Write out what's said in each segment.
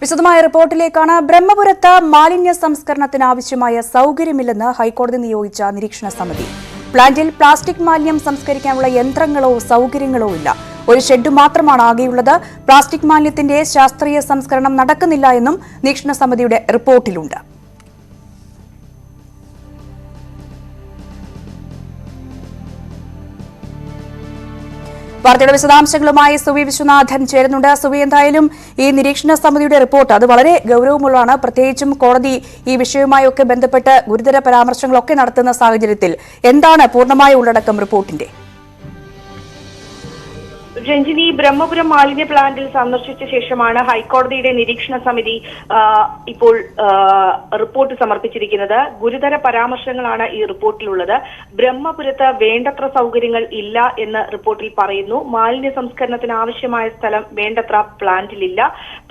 വിശദമായ റിപ്പോർട്ടിലേക്കാണ്. ബ്രഹ്മപുരത്ത് മാലിന്യ സംസ്കരണത്തിന് ആവശ്യമായ സൗകര്യമില്ലെന്ന് ഹൈക്കോടതി നിയോഗിച്ച നിരീക്ഷണ സമിതി. പ്ലാന്റിൽ പ്ലാസ്റ്റിക് മാലിന്യം സംസ്കരിക്കാനുള്ള യന്ത്രങ്ങളോ സൗകര്യങ്ങളോ ഇല്ല. ഒരു ഷെഡ് മാത്രമാണ് ആകെയുള്ളത്. പ്ലാസ്റ്റിക് മാലിന്യത്തിന്റെ ശാസ്ത്രീയ സംസ്കരണം നടക്കുന്നില്ല എന്നും നിരീക്ഷണ സമിതിയുടെ റിപ്പോർട്ടിലുണ്ട്. വാർത്തയുടെ വിശദാംശങ്ങളുമായി സുവി വിശ്വനാഥൻ ചേരുന്നുണ്ട്. സുവി, എന്തായാലും ഈ നിരീക്ഷണ സമിതിയുടെ റിപ്പോർട്ട് അത് വളരെ ഗൌരവമുള്ളതാണ്. പ്രത്യേകിച്ചും കോടതി ഈ വിഷയവുമായൊക്കെ ബന്ധപ്പെട്ട് ഗുരുതര പരാമർശങ്ങളൊക്കെ നടത്തുന്ന സാഹചര്യത്തിൽ എന്താണ് പൂർണ്ണമായ ഉള്ളടക്കം റിപ്പോർട്ടിന്റെ? രഞ്ജിനി, ബ്രഹ്മപുരം മാലിന്യ പ്ലാന്റിൽ സന്ദർശിച്ച ശേഷമാണ് ഹൈക്കോടതിയുടെ നിരീക്ഷണ സമിതി ഇപ്പോൾ റിപ്പോർട്ട് സമർപ്പിച്ചിരിക്കുന്നത്. ഗുരുതര പരാമർശങ്ങളാണ് ഈ റിപ്പോർട്ടിലുള്ളത്. ബ്രഹ്മപുരത്ത് വേണ്ടത്ര സൗകര്യങ്ങൾ ഇല്ല എന്ന് റിപ്പോർട്ടിൽ പറയുന്നു. മാലിന്യ സംസ്കരണത്തിന് ആവശ്യമായ സ്ഥലം വേണ്ടത്ര പ്ലാന്റിലില്ല.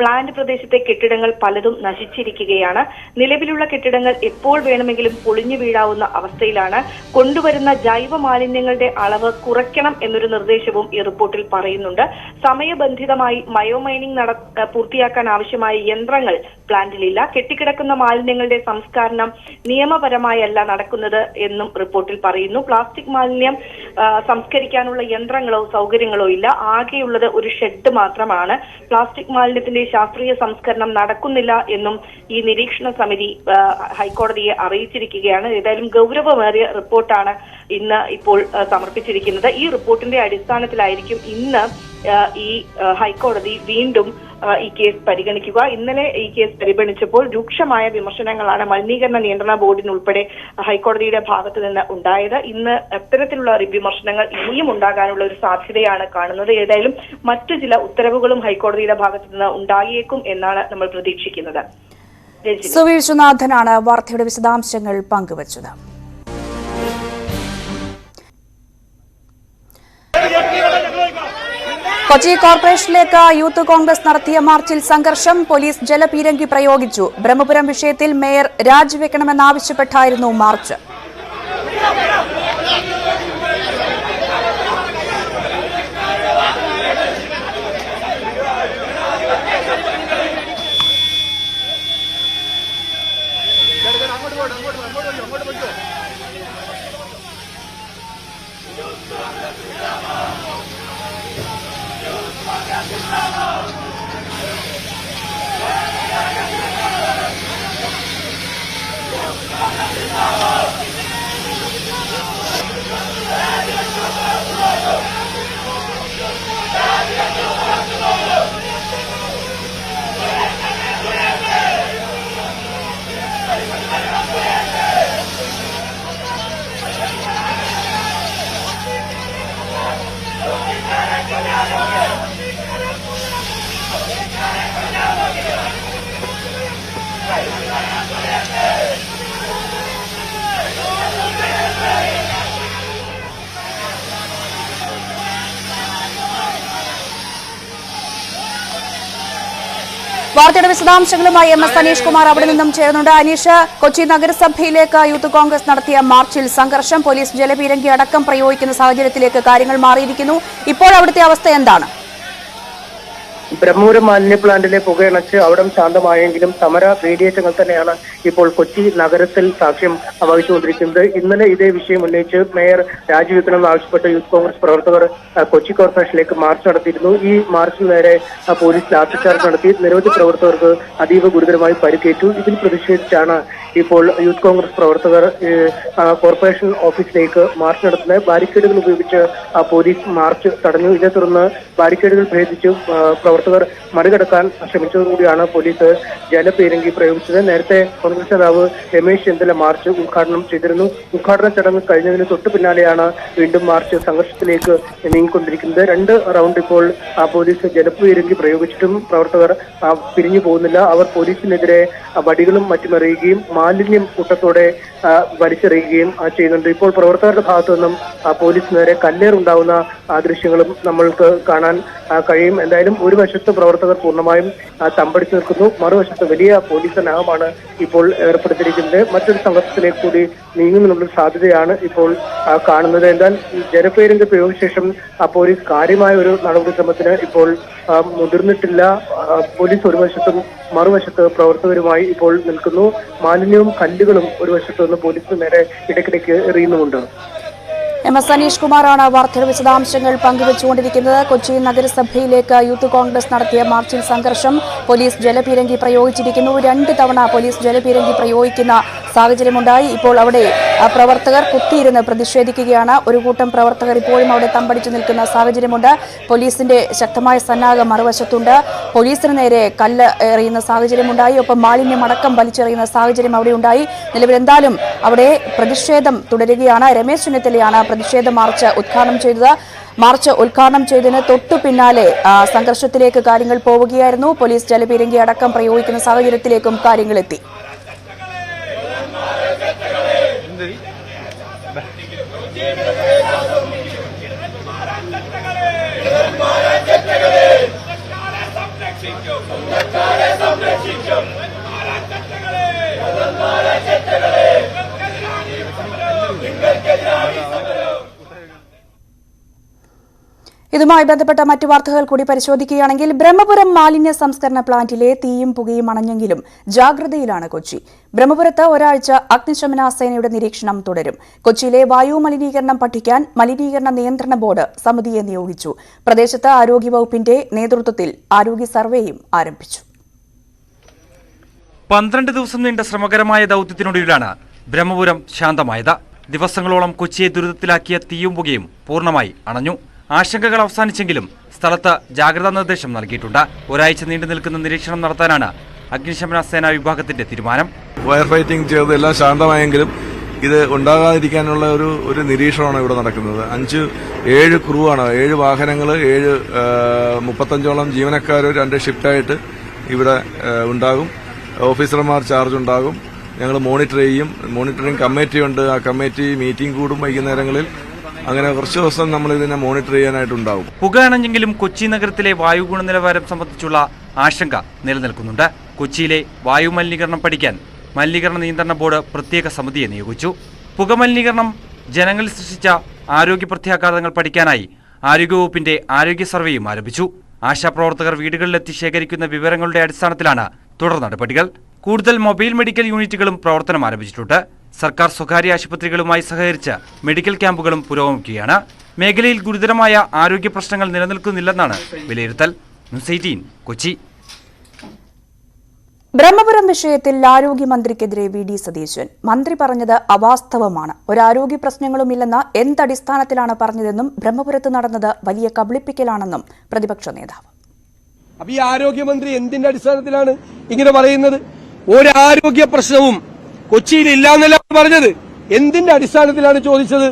പ്ലാന്റ് പ്രദേശത്തെ കെട്ടിടങ്ങൾ പലതും നശിച്ചിരിക്കുകയാണ്. നിലവിലുള്ള കെട്ടിടങ്ങൾ എപ്പോൾ വേണമെങ്കിലും പൊളിഞ്ഞു വീഴാവുന്ന അവസ്ഥയിലാണ്. കൊണ്ടുവരുന്ന ജൈവ മാലിന്യങ്ങളുടെ അളവ് കുറയ്ക്കണം എന്നൊരു നിർദ്ദേശവും ഈ റിപ്പോർട്ടിൽ പറയുന്നുണ്ട്. സമയബന്ധിതമായി മൈനിങ് പൂർത്തിയാക്കാൻ ആവശ്യമായ യന്ത്രങ്ങൾ പ്ലാന്റിലില്ല. കെട്ടിക്കിടക്കുന്ന മാലിന്യങ്ങളുടെ സംസ്കരണം നിയമപരമായല്ല നടക്കുന്നത് എന്നും റിപ്പോർട്ടിൽ പറയുന്നു. പ്ലാസ്റ്റിക് മാലിന്യം സംസ്കരിക്കാനുള്ള യന്ത്രങ്ങളോ സൗകര്യങ്ങളോ ഇല്ല. ആകെയുള്ളത് ഒരു ഷെഡ് മാത്രമാണ്. പ്ലാസ്റ്റിക് മാലിന്യത്തിന്റെ ശാസ്ത്രീയ സംസ്കരണം നടക്കുന്നില്ല എന്നും ഈ നിരീക്ഷണ സമിതി ഹൈക്കോടതിയെ അറിയിച്ചിരിക്കുകയാണ്. ഏതായാലും ഗൗരവമേറിയ റിപ്പോർട്ടാണ് ഇന്ന് ഇപ്പോൾ സമർപ്പിച്ചിരിക്കുന്നത്. ഈ റിപ്പോർട്ടിന്റെ അടിസ്ഥാനത്തിലായിരിക്കും ഇന്ന് ഈ ഹൈക്കോടതി വീണ്ടും ഈ കേസ് പരിഗണിക്കുക. ഇന്നലെ ഈ കേസ് പരിഗണിച്ചപ്പോൾ രൂക്ഷമായ വിമർശനങ്ങളാണ് മലിനീകരണ നിയന്ത്രണ ബോർഡിനുൾപ്പെടെ ഹൈക്കോടതിയുടെ ഭാഗത്തു നിന്ന് ഉണ്ടായത്. ഇന്ന് അത്തരത്തിലുള്ള വിമർശനങ്ങൾ ഇനിയും ഉണ്ടാകാനുള്ള ഒരു സാധ്യതയാണ് കാണുന്നത്. ഏതായാലും മറ്റു ചില ഉത്തരവുകളും ഹൈക്കോടതിയുടെ ഭാഗത്തു നിന്ന് ഉണ്ടായേക്കും എന്നാണ് നമ്മൾ പ്രതീക്ഷിക്കുന്നത്. സുവി വിശ്വനാഥനാണ് വാർത്തയുടെ വിശദാംശങ്ങൾ പങ്കുവച്ചത്. കൊച്ചി കോർപ്പറേഷനിലേക്ക് യൂത്ത് കോൺഗ്രസ് നടത്തിയ മാർച്ചിൽ സംഘർഷം. പോലീസ് ജലപീരങ്കി പ്രയോഗിച്ചു. ബ്രഹ്മപുരം വിഷയത്തിൽ മേയർ രാജിവെക്കണമെന്നാവശ്യപ്പെട്ടായിരുന്നു മാർച്ച്. വാർത്തയുടെ വിശദാംശങ്ങളുമായി MS അനീഷ് കുമാർ അവിടെ നിന്നും ചേർന്നുണ്ട്. അനീഷ്, കൊച്ചി നഗരസഭയിലേക്ക് യൂത്ത് കോൺഗ്രസ് നടത്തിയ മാർച്ചിൽ സംഘർഷം. പോലീസ് ജലപീരങ്കി അടക്കം പ്രയോഗിക്കുന്ന സാഹചര്യത്തിലേക്ക് കാര്യങ്ങൾ മാറിയിരിക്കുന്നു. ഇപ്പോൾ അവിടുത്തെ അവസ്ഥ എന്താണ്? ബ്രഹ്മപുരം മാലിന്യ പ്ലാന്റിലെ പുകയണച്ച് അവിടം ശാന്തമായെങ്കിലും സമര വേലിയേറ്റങ്ങൾ തന്നെയാണ് ഇപ്പോൾ കൊച്ചി നഗരത്തിൽ സാക്ഷ്യം വഹിച്ചുകൊണ്ടിരിക്കുന്നത്. ഇന്നലെ ഇതേ വിഷയം ഉന്നയിച്ച് മേയർ രാജിവെക്കണമെന്ന് ആവശ്യപ്പെട്ട് യൂത്ത് കോൺഗ്രസ് പ്രവർത്തകർ കൊച്ചി കോർപ്പറേഷനിലേക്ക് മാർച്ച് നടത്തിയിരുന്നു. ഈ മാർച്ചിന് നേരെ പോലീസ് ലാത്തിച്ചാർജ് നടത്തി. നിരവധി പ്രവർത്തകർക്ക് അതീവ ഗുരുതരമായി പരിക്കേറ്റു. ഇതിൽ പ്രതിഷേധിച്ചാണ് ഇപ്പോൾ യൂത്ത് കോൺഗ്രസ് പ്രവർത്തകർ കോർപ്പറേഷൻ ഓഫീസിലേക്ക് മാർച്ച് നടത്തുന്നത്. ബാരിക്കേഡുകൾ ഉപയോഗിച്ച് പോലീസ് മാർച്ച് തടഞ്ഞു. ഇതേ തുടർന്ന് ബാരിക്കേഡുകൾ ഭേദിച്ച് പ്രവർത്തകർ മറികടക്കാൻ ശ്രമിച്ചതോടുകൂടിയാണ് പോലീസ് ജലപീരങ്കി പ്രയോഗിച്ചത്. നേരത്തെ കോൺഗ്രസ് നേതാവ് രമേശ് ചെന്നിത്തല മാർച്ച് ഉദ്ഘാടനം ചെയ്തിരുന്നു. ഉദ്ഘാടന ചടങ്ങ് കഴിഞ്ഞതിന് തൊട്ടു പിന്നാലെയാണ് വീണ്ടും മാർച്ച് സംഘർഷത്തിലേക്ക് നീങ്ങിക്കൊണ്ടിരിക്കുന്നത്. 2 റൗണ്ട് ഇപ്പോൾ പോലീസ് ജലപീരങ്കി പ്രയോഗിച്ചിട്ടും പ്രവർത്തകർ പിരിഞ്ഞു പോകുന്നില്ല. അവർ പോലീസിനെതിരെ വടികളും മറ്റുമെറിയുകയും മാലിന്യം കൂട്ടത്തോടെ വലിച്ചെറിയുകയും ചെയ്യുന്നുണ്ട്. ഇപ്പോൾ പ്രവർത്തകരുടെ ഭാഗത്തു നിന്നും പോലീസ് നേരെ കല്ലേറുണ്ടാവുന്ന ദൃശ്യങ്ങളും നമ്മൾക്ക് കാണാൻ കഴിയും. എന്തായാലും ഒരു വശത്ത് പ്രവർത്തകർ പൂർണ്ണമായും തമ്പടിച്ചു നിൽക്കുന്നു, മറുവശത്ത് വലിയ പോലീസ് സന്നാഹമാണ് ഇപ്പോൾ ഏർപ്പെടുത്തിയിരിക്കുന്നത്. മറ്റൊരു സംഘർഷത്തിലേക്ക് കൂടി നീങ്ങുമെന്നുള്ള സാധ്യതയാണ് ഇപ്പോൾ കാണുന്നത്. എന്നാൽ ജനപേരിന്റെ പ്രയോഗശേഷം പോലീസ് കാര്യമായ ഒരു നടപടിക്രമത്തിന് ഇപ്പോൾ മുതിർന്നിട്ടില്ല. പോലീസ് ഒരു വശത്തും മറുവശത്ത് പ്രവർത്തകരുമായി ഇപ്പോൾ നിൽക്കുന്നു. മാലിന്യവും കല്ലുകളും ഒരു വശത്ത് നിന്ന് പോലീസിന് നേരെ ഇടയ്ക്കിടയ്ക്ക് എറിയുന്നുമുണ്ട്. MS അനീഷ് കുമാറാണ് വാർത്തയുടെ വിശദാംശങ്ങൾ പങ്കുവച്ചുകൊണ്ടിരിക്കുന്നത്. കൊച്ചി നഗരസഭയിലേക്ക് യൂത്ത് കോൺഗ്രസ് നടത്തിയ മാർച്ചിൽ സംഘർഷം. പോലീസ് ജലപീരങ്കി പ്രയോഗിച്ചിരിക്കുന്നു. 2 തവണ പോലീസ് ജലപീരങ്കി പ്രയോഗിക്കുന്ന സാഹചര്യമുണ്ടായി. ഇപ്പോൾ അവിടെ പ്രവർത്തകർ കുത്തിയിരുന്ന് പ്രതിഷേധിക്കുകയാണ്. ഒരു കൂട്ടം പ്രവർത്തകർ ഇപ്പോഴും അവിടെ തമ്പടിച്ചു നിൽക്കുന്ന സാഹചര്യമുണ്ട്. പോലീസിന്റെ ശക്തമായ സന്നാഹം മറുവശത്തുണ്ട്. പോലീസിന് നേരെ കല്ല് എറിയുന്ന സാഹചര്യമുണ്ടായി. ഒപ്പം മാലിന്യമടക്കം വലിച്ചെറിയുന്ന സാഹചര്യം അവിടെ ഉണ്ടായി. നിലവിൽ എന്തായാലും അവിടെ പ്രതിഷേധം തുടരുകയാണ്. രമേശ് ചെന്നിത്തലയാണ് പ്രതിഷേധ മാർച്ച് ഉദ്ഘാടനം ചെയ്തത്. മാർച്ച് ഉദ്ഘാടനം ചെയ്തതിന് തൊട്ടു പിന്നാലെ സംഘർഷത്തിലേക്ക് കാര്യങ്ങൾ പോവുകയായിരുന്നു. പോലീസ് ജലപീരങ്കി അടക്കം പ്രയോഗിക്കുന്ന സാഹചര്യത്തിലേക്കും കാര്യങ്ങൾ എത്തി. ഇതുമായി ബന്ധപ്പെട്ട മറ്റു വാർത്തകൾ കൂടി പരിശോധിക്കുകയാണെങ്കിൽ ബ്രഹ്മപുരം മാലിന്യ സംസ്കരണ പ്ലാന്റിലെ തീയും പുകയും അണഞ്ഞെങ്കിലും ജാഗ്രതയിലാണ് കൊച്ചി. ബ്രഹ്മപുരത്ത് ഒരാഴ്ച അഗ്നിശമന സേനയുടെ നിരീക്ഷണം തുടരും. കൊച്ചിയിലെ വായു മലിനീകരണം പഠിക്കാൻ മലിനീകരണ നിയന്ത്രണ ബോർഡ് സമിതിയെ നിയോഗിച്ചു. പ്രദേശത്ത് ആരോഗ്യവകുപ്പിന്റെ നേതൃത്വത്തിൽ ആരോഗ്യ സർവേയും ആരംഭിച്ചു. 12 ദിവസം നീണ്ട ശ്രമകരമായ ദൌത്യത്തിനൊടുവിലാണ് ബ്രഹ്മപുരം ശാന്തമായത്. ദിവസങ്ങളോളം കൊച്ചിയെ ദുരിതത്തിലാക്കിയ തീയും പുകയും പൂർണ്ണമായി അണഞ്ഞു. ആശങ്കകൾ അവസാനിച്ചെങ്കിലും സ്ഥലത്ത് ജാഗ്രതാ നിർദ്ദേശം നൽകിയിട്ടുണ്ട്. ഒരാഴ്ച നീണ്ടു നിൽക്കുന്ന നിരീക്ഷണം നടത്താനാണ് അഗ്നിശമന സേനാ വിഭാഗത്തിന്റെ തീരുമാനം. ഫയർ ഫൈറ്റിംഗ് ചെയ്തെല്ലാം ശാന്തമായെങ്കിലും ഇത് ഉണ്ടാകാതിരിക്കാനുള്ള ഒരു നിരീക്ഷണമാണ് ഇവിടെ നടക്കുന്നത്. 7 ക്രൂ ആണ്, 7 വാഹനങ്ങൾ, 35ഓളം ജീവനക്കാർ 2 ഷിഫ്റ്റായിട്ട് ഇവിടെ ഉണ്ടാകും. ഓഫീസർമാർ ചാർജ് ഉണ്ടാകും. ഞങ്ങൾ മോണിറ്റർ ചെയ്യും. മോണിറ്ററിംഗ് കമ്മിറ്റിയുണ്ട്. ആ കമ്മിറ്റി മീറ്റിംഗ് കൂടും വൈകുന്നേരങ്ങളിൽ. അങ്ങനെ കുറച്ച് ദിവസം നമ്മൾ ഇതിനെ മോണിറ്റർ ചെയ്യാനായിട്ടുണ്ടാവും. പുക അണഞ്ഞെങ്കിലും കൊച്ചി നഗരത്തിലെ വായു ഗുണനിലവാരം സംബന്ധിച്ചുള്ള ആശങ്ക നിലനിൽക്കുന്നുണ്ട്. കൊച്ചിയിലെ വായു മലിനീകരണം പഠിക്കാൻ മലിനീകരണ നിയന്ത്രണ ബോർഡ് പ്രത്യേക സമിതിയെ നിയോഗിച്ചു. പുകമലിനീകരണം ജനങ്ങളിൽ സൃഷ്ടിച്ച ആരോഗ്യ പ്രത്യാഘാതങ്ങൾ പഠിക്കാനായി ആരോഗ്യവകുപ്പിന്റെ ആരോഗ്യ സർവേയും ആരംഭിച്ചു. ആശാപ്രവർത്തകർ വീടുകളിലെത്തി ശേഖരിക്കുന്ന വിവരങ്ങളുടെ അടിസ്ഥാനത്തിലാണ് തുടർ നടപടികൾ. കൂടുതൽ മൊബൈൽ മെഡിക്കൽ യൂണിറ്റുകളും പ്രവർത്തനം ആരംഭിച്ചിട്ടുണ്ട്. സർക്കാർ സ്വകാര്യ ആശുപത്രികളുമായി സഹകരിച്ച് മെഡിക്കൽ ക്യാമ്പുകളും പുരോഗമിക്കുകയാണ്. മേഖലയിൽ ഗുരുതരമായ ആരോഗ്യ പ്രശ്നങ്ങൾ നിലനിൽക്കുന്നില്ലെന്നാണ് വിലയിരുത്തൽ. ന്യൂസ് 18 കൊച്ചി. ബ്രഹ്മപുരം വിഷയത്തിൽ ആരോഗ്യമന്ത്രിക്കെതിരെ VD സതീശൻ. മന്ത്രി പറഞ്ഞത് അവാസ്തവമാണ്. ഒരാരോഗ്യ പ്രശ്നങ്ങളുമില്ലെന്ന എന്തടിസ്ഥാനത്തിലാണ് പറഞ്ഞതെന്നും ബ്രഹ്മപുരത്ത് നടന്നത് വലിയ കബളിപ്പിക്കലാണെന്നും പ്രതിപക്ഷ നേതാവ്. അപ്പൊ ഈ ആരോഗ്യമന്ത്രി എന്തിന്റെ അടിസ്ഥാനത്തിലാണ് ഇങ്ങനെ പറയുന്നത്? ഒരാരോഗ്യ പ്രശ്നവും കൊച്ചിയിൽ ഇല്ലാന്നല്ല പറഞ്ഞത്. എന്തിന്റെ അടിസ്ഥാനത്തിലാണ് ചോദിച്ചത്?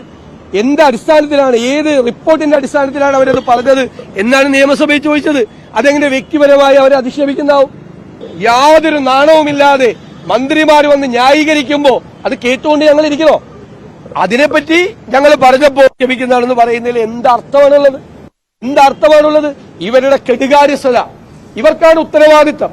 എന്ത് അടിസ്ഥാനത്തിലാണ്, ഏത് റിപ്പോർട്ടിന്റെ അടിസ്ഥാനത്തിലാണ് അവരത് പറഞ്ഞത് എന്നാണ് നിയമസഭയിൽ ചോദിച്ചത്. അതെങ്ങനെ വ്യക്തിപരമായി അവരെ അധിക്ഷേപിക്കുന്നാവും? യാതൊരു നാണവുമില്ലാതെ മന്ത്രിമാർ വന്ന് ന്യായീകരിക്കുമ്പോ അത് കേട്ടുകൊണ്ട് ഞങ്ങൾ ഇരിക്കണോ? അതിനെപ്പറ്റി ഞങ്ങൾ പറഞ്ഞപ്പോ ക്ഷമിക്കുന്നതാണെന്ന് പറയുന്നതിൽ എന്തർത്ഥമാണുള്ളത്? എന്തർത്ഥമാണുള്ളത്? ഇവരുടെ കെടുകാര്യസ്ഥത, ഇവർക്കാണ് ഉത്തരവാദിത്തം.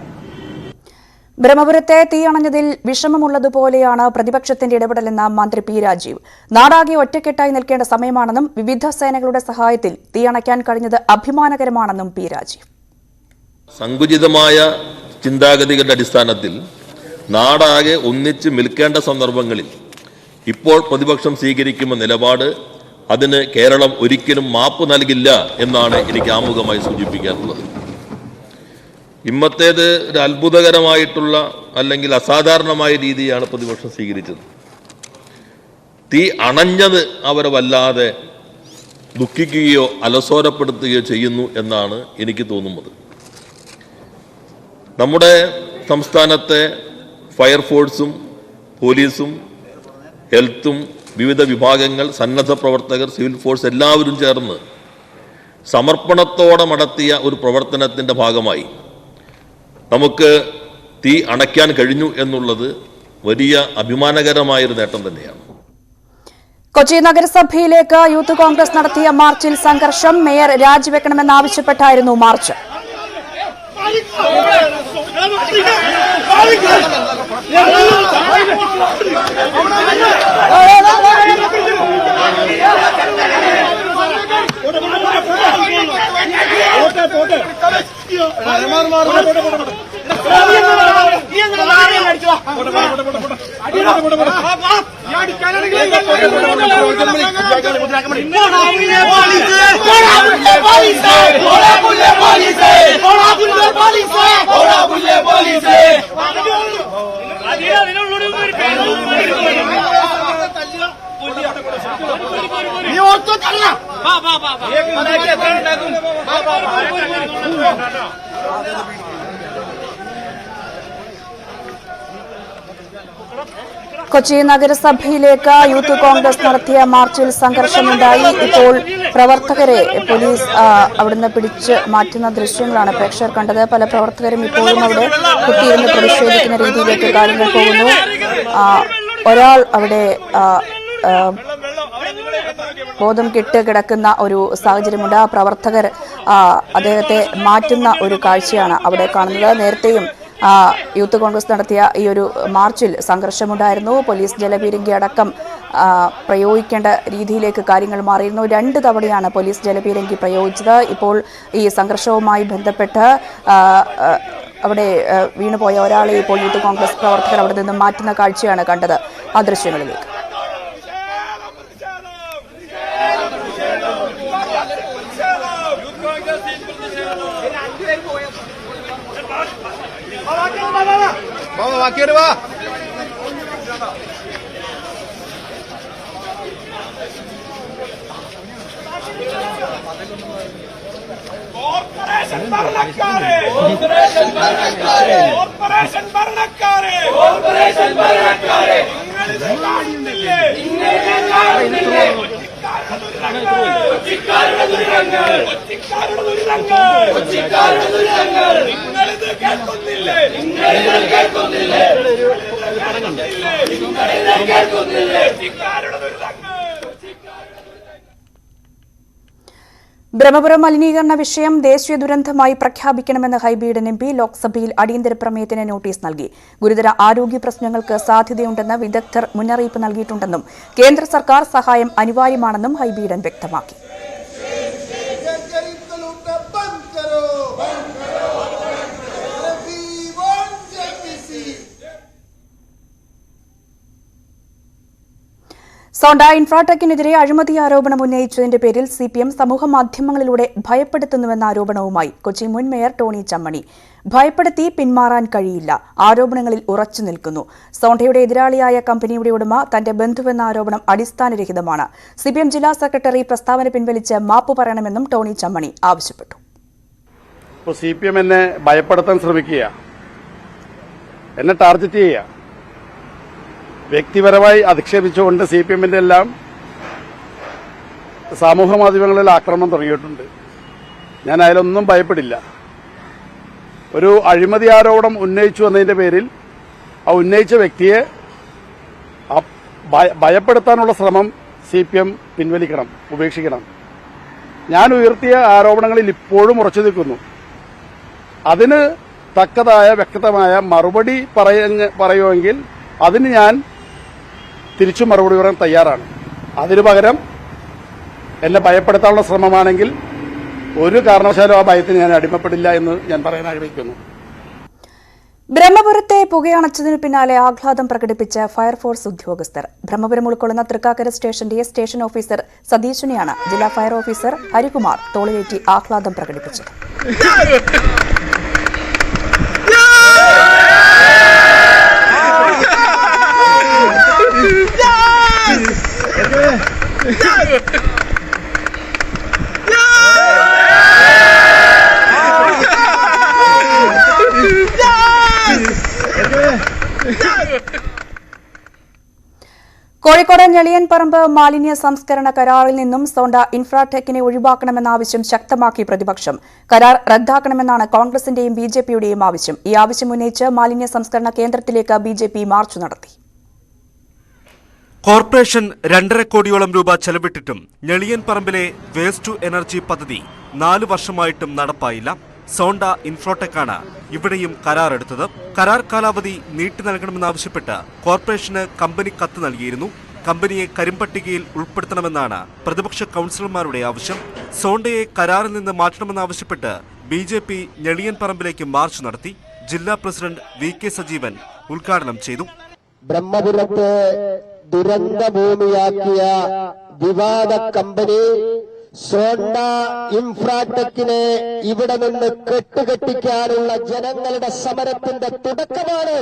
ബ്രഹ്മപുരത്തെ തീയണഞ്ഞതിൽ വിഷമമുള്ളതുപോലെയാണ് പ്രതിപക്ഷത്തിന്റെ ഇടപെടലെന്ന മന്ത്രി P. രാജീവ്. നാടാകെ ഒറ്റക്കെട്ടായി നിൽക്കേണ്ട സമയമാണെന്നും വിവിധ സേനകളുടെ സഹായത്തിൽ തീയണയ്ക്കാൻ കഴിഞ്ഞത് അഭിമാനകരമാണെന്നും P. രാജീവ്. സങ്കുചിതമായ ചിന്താഗതികളുടെ അടിസ്ഥാനത്തിൽ നാടാകെ ഒന്നിച്ച് നിൽക്കേണ്ട സന്ദർഭങ്ങളിൽ ഇപ്പോൾ പ്രതിപക്ഷം സ്വീകരിക്കുന്ന നിലപാട്, അതിന് കേരളം ഒരിക്കലും മാപ്പ് നൽകില്ല എന്നാണ് എനിക്ക് ആമുഖമായി സൂചിപ്പിക്കാനുള്ളത്. ഇന്നത്തേത് ഒരു അത്ഭുതകരമായിട്ടുള്ള അല്ലെങ്കിൽ അസാധാരണമായ രീതിയാണ് പ്രതിപക്ഷം സ്വീകരിച്ചത്. തീ അണഞ്ഞത് അവരെ വല്ലാതെ ദുഃഖിക്കുകയോ അലസോരപ്പെടുത്തുകയോ ചെയ്യുന്നു എന്നാണ് എനിക്ക് തോന്നുന്നത്. നമ്മുടെ സംസ്ഥാനത്തെ ഫയർഫോഴ്സും പോലീസും ഹെൽത്തും വിവിധ വിഭാഗങ്ങൾ, സന്നദ്ധ പ്രവർത്തകർ, സിവിൽ ഫോഴ്സ് എല്ലാവരും ചേർന്ന് സമർപ്പണത്തോടെ നടത്തിയ ഒരു പ്രവർത്തനത്തിൻ്റെ ഭാഗമായി നമുക്ക് തീ അണയ്ക്കാൻ കഴിഞ്ഞു എന്നുള്ളത് വലിയ അഭിമാനകരമായൊരു നേട്ടം തന്നെയാണ്. കൊച്ചി നഗരസഭയിലേക്ക് യൂത്ത് കോൺഗ്രസ് നടത്തിയ മാർച്ചിൽ സംഘർഷം. മേയർ രാജിവെക്കണമെന്നാവശ്യപ്പെട്ടായിരുന്നു മാർച്ച്. കൊച്ചി നഗരസഭയിലേക്ക് യൂത്ത് കോൺഗ്രസ് നടത്തിയ മാർച്ചിൽ സംഘർഷമുണ്ടായി. ഇപ്പോൾ പ്രവർത്തകരെ പോലീസ് അവിടുന്ന് പിടിച്ച് മാറ്റുന്ന ദൃശ്യങ്ങളാണ് പ്രേക്ഷകർ കണ്ടത്. പല പ്രവർത്തകരും ഇപ്പോഴും അവിടെ കുത്തിയിരുന്ന് പ്രതിഷേധിക്കുന്ന രീതിയിലേക്ക് കാര്യങ്ങൾ പോകുന്നു. ഒരാൾ അവിടെ ബോധം കെട്ട് കിടക്കുന്ന ഒരു സാഹചര്യമുണ്ട്. ആ പ്രവർത്തകർ അദ്ദേഹത്തെ മാറ്റുന്ന ഒരു കാഴ്ചയാണ് അവിടെ കാണുന്നത്. നേരത്തെയും യൂത്ത് കോൺഗ്രസ് നടത്തിയ ഈ ഒരു മാർച്ചിൽ സംഘർഷമുണ്ടായിരുന്നു. പോലീസ് ജലപീരങ്കി അടക്കം പ്രയോഗിക്കേണ്ട രീതിയിലേക്ക് കാര്യങ്ങൾ മാറിയിരുന്നു. 2 തവണയാണ് പോലീസ് ജലപീരങ്കി പ്രയോഗിച്ചത്. ഇപ്പോൾ ഈ സംഘർഷവുമായി ബന്ധപ്പെട്ട് അവിടെ വീണുപോയ ഒരാളെ ഇപ്പോൾ യൂത്ത് കോൺഗ്രസ് പ്രവർത്തകർ അവിടെ നിന്ന് മാറ്റുന്ന കാഴ്ചയാണ് കണ്ടത്. ആ ദൃശ്യങ്ങളിലേക്ക് ബ്രഹ്മപുരം മലിനീകരണ വിഷയം ദേശീയ ദുരന്തമായി പ്രഖ്യാപിക്കണമെന്ന് ഹൈബീഡൻ എം പി ലോക്സഭയിൽ അടിയന്തര പ്രമേയത്തിന് നോട്ടീസ് നൽകി. ഗുരുതര ആരോഗ്യ പ്രശ്നങ്ങൾക്ക് സാധ്യതയുണ്ടെന്ന് വിദഗ്ധർ മുന്നറിയിപ്പ് നൽകിയിട്ടുണ്ടെന്നും കേന്ദ്ര സർക്കാർ സഹായം അനിവാര്യമാണെന്നും ഹൈബീഡൻ വ്യക്തമാക്കി. സോണ്ട ഇൻഫ്രാടെക്കിനെതിരെ അഴിമതി ആരോപണം ഉന്നയിച്ചതിന്റെ പേരിൽ സിപിഎം സമൂഹമാധ്യമങ്ങളിലൂടെ ഭയപ്പെടുത്തുന്നുവെന്ന ആരോപണവുമായി കൊച്ചി മുൻ മേയർ ടോണി ചമ്മണി. ഭയപ്പെടുത്തി പിന്മാറാൻ കഴിയില്ല, ആരോപണങ്ങളിൽ ഉറച്ചു നിൽക്കുന്നു. സോണ്ടയുടെ എതിരാളിയായ കമ്പനിയുടെ ഉടമ തന്റെ ബന്ധുവെന്ന ആരോപണം അടിസ്ഥാനരഹിതമാണ്. സിപിഎം ജില്ലാ സെക്രട്ടറി പ്രസ്താവന പിൻവലിച്ച് മാപ്പ് പറയണമെന്നും ടോണി ചമ്മണി ആവശ്യപ്പെട്ടു. സിപിഎം എന്നെ ഭയപ്പെടുത്താൻ ശ്രമിക്കുക, എന്നെ ടാർഗറ്റ് ചെയ്യുക, വ്യക്തിപരമായി അധിക്ഷേപിച്ചുകൊണ്ട് സിപിഎമ്മിന്റെ എല്ലാം സാമൂഹ്യ മാധ്യമങ്ങളിൽ ആക്രമണം തുടങ്ങിയിട്ടുണ്ട്. ഞാൻ അതിലൊന്നും ഭയപ്പെടില്ല. ഒരു അഴിമതി ആരോപണം ഉന്നയിച്ചു എന്നതിന്റെ പേരിൽ ആ ഉന്നയിച്ച വ്യക്തിയെ ഭയപ്പെടുത്താനുള്ള ശ്രമം സിപിഎം പിൻവലിക്കണം, ഉപേക്ഷിക്കണം. ഞാൻ ഉയർത്തിയ ആരോപണങ്ങളിൽ ഇപ്പോഴും ഉറച്ചു നിൽക്കുന്നു. അതിന് തക്കതായ വ്യക്തമായ മറുപടി പറയുമെങ്കിൽ അതിന് ഞാൻ തിരിച്ചു മറുപടി പറയാൻ തയ്യാറാണ്. അതിനു പകരം എന്നെ ഭയപ്പെടുത്താനുള്ള ശ്രമമാണെങ്കിൽ ഒരു കാരണവശാലും ആ ഭയത്തിന് ഞാൻ അടിമപ്പെടില്ല എന്ന് ഞാൻ പറയാൻ ആഗ്രഹിക്കുന്നു. ബ്രഹ്മപുരത്തെ പുകയണച്ചതിനു പിന്നാലെ ആഹ്ലാദം പ്രകടിപ്പിച്ച ഫയർഫോഴ്സ് ഉദ്യോഗസ്ഥർ. ബ്രഹ്മപുരം ഉൾക്കൊള്ളുന്ന തൃക്കാക്കര സ്റ്റേഷന്റെ സ്റ്റേഷൻ ഓഫീസർ സതീശനെയാണ് ജില്ലാ ഫയർ ഓഫീസർ ഹരികുമാർ തോളിലേറ്റി ആഹ്ലാദം പ്രകടിപ്പിച്ചത്. കോഴിക്കോട് ഞെളിയൻപറമ്പ് മാലിന്യ സംസ്കരണ കരാറിൽ നിന്നും സോണ്ട ഇൻഫ്രാടെക്കിനെ ഒഴിവാക്കണമെന്ന ആവശ്യം ശക്തമാക്കി പ്രതിപക്ഷം. കരാർ റദ്ദാക്കണമെന്നാണ് കോൺഗ്രസിന്റെയും ബിജെപിയുടെയും ആവശ്യം. ഈ ആവശ്യം ഉന്നയിച്ച് മാലിന്യ സംസ്കരണ കേന്ദ്രത്തിലേക്ക് ബിജെപി മാർച്ച് നടത്തി. കോർപ്പറേഷൻ 2.5 കോടിയോളം രൂപ ചെലവിട്ടിട്ടും ഞെളിയൻപറമ്പിലെ വേസ്റ്റ് ടു എനർജി പദ്ധതി 4 വർഷമായിട്ടും നടപ്പായില്ല. സോണ്ട ഇൻഫ്രോടെക്കാണ് ഇവിടെയും കരാറെടുത്തത്. കരാർ കാലാവധി നീട്ടി നൽകണമെന്നാവശ്യപ്പെട്ട് കോർപ്പറേഷന് കമ്പനി കത്ത് നൽകിയിരുന്നു. കമ്പനിയെ കരിമ്പട്ടികയിൽ ഉൾപ്പെടുത്തണമെന്നാണ് പ്രതിപക്ഷ കൗൺസിലർമാരുടെ ആവശ്യം. സോണ്ടയെ കരാറിൽ നിന്ന് മാറ്റണമെന്നാവശ്യപ്പെട്ട് BJP ഞെളിയൻ പറമ്പിലേക്ക് മാർച്ച് നടത്തി. ജില്ലാ പ്രസിഡന്റ് VK സജീവൻ ഉദ്ഘാടനം ചെയ്തു. ബ്രഹ്മപുരത്തെ ദുരന്ത ഭൂമിയാക്കിയ വിവാദ കമ്പനി സോണ്ട ഇൻഫ്രാടെക്കിനെ ഇവിടെ നിന്ന് കെട്ടുകെട്ടിക്കാനുള്ള ജനങ്ങളുടെ സമരത്തിന്റെ തുടക്കമാണ്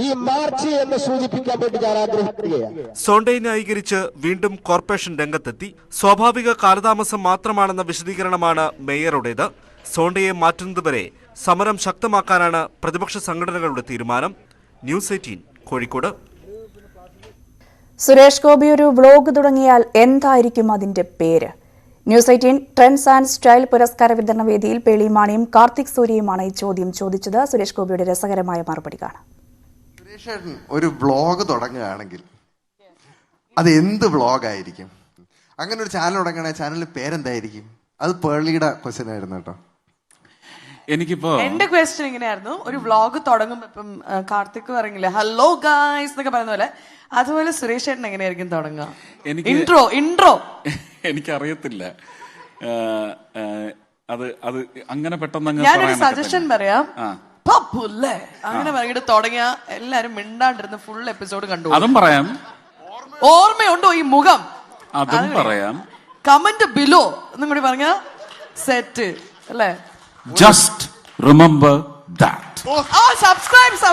ഈ മാർച്ച് എന്ന് സൂചിപ്പിക്കാൻ വേണ്ടി ഞാൻ ആഗ്രഹിക്കുകയാണ്. സോണ്ടയെ ന്യായീകരിച്ച് വീണ്ടും കോർപ്പറേഷൻ രംഗത്തെത്തി. സ്വാഭാവിക കാലതാമസം മാത്രമാണെന്ന വിശദീകരണമാണ് മേയറുടേത്. സോണ്ടയെ മാറ്റുന്നതുവരെ സമരം ശക്തമാക്കാനാണ് പ്രതിപക്ഷ സംഘടനകളുടെ തീരുമാനം. ന്യൂസ് 18 കോഴിക്കോട്. സുരേഷ് ഗോപി ഒരു വ്ലോഗ് തുടങ്ങിയാൽ എന്തായിരിക്കും അതിന്റെ പേര്? ന്യൂസ് 18 ട്രെൻഡ്സ് ആൻഡ് സ്റ്റൈൽ പുരസ്കാര വിതരണ വേദിയിൽ പേളിമാണിയും കാർത്തിക് സൂര്യയുമാണ് ഈ ചോദ്യം ചോദിച്ചത്. സുരേഷ് ഗോപിയുടെ രസകരമായ മറുപടി കാണാം. സുരേഷ് ഒരു വ്ലോഗ് തുടങ്ങുകയാണെങ്കിൽ അത് എന്ത് വ്ലോഗായിരിക്കും? അങ്ങനെ ഒരു ചാനൽ തുടങ്ങുകയാണെങ്കിൽ ചാനലിന്റെ പേരെന്തായിരിക്കും? അത് പേളിയുടെ ക്വസ്റ്റ്യൻ ആയിരുന്നു കേട്ടോ. എന്റെ ക്വസ്റ്റ്യൻ ഇങ്ങനെയായിരുന്നു, ഒരു വ്ലോഗ് തുടങ്ങുമ്പോ ഇപ്പം കാർത്തിക് പറഞ്ഞില്ലേ ഹലോ ഗായ്സ് എന്നൊക്കെ പറയുന്ന പോലെ, അതുപോലെ സുരേഷ് ചേട്ടൻ എങ്ങനെയായിരിക്കും തുടങ്ങുക? ഇൻട്രോ എനിക്കറിയത്തില്ല. അത് അങ്ങനെ പെട്ടെന്ന് ഞാനൊരു സജഷൻ പറയാം. അങ്ങനെ പറഞ്ഞിട്ട് തുടങ്ങിയ എല്ലാരും മിണ്ടാണ്ടിരുന്ന് ഫുൾ എപ്പിസോഡ് കണ്ടു. അതും പറയാം. ഓർമ്മയുണ്ടോ ഈ മുഖം? അതും പറയാം. കമന്റ് ബിലോ എന്നും കൂടി പറഞ്ഞ സെറ്റ് അല്ലേ? Just remember that. സബ്സ്ക്രൈബ്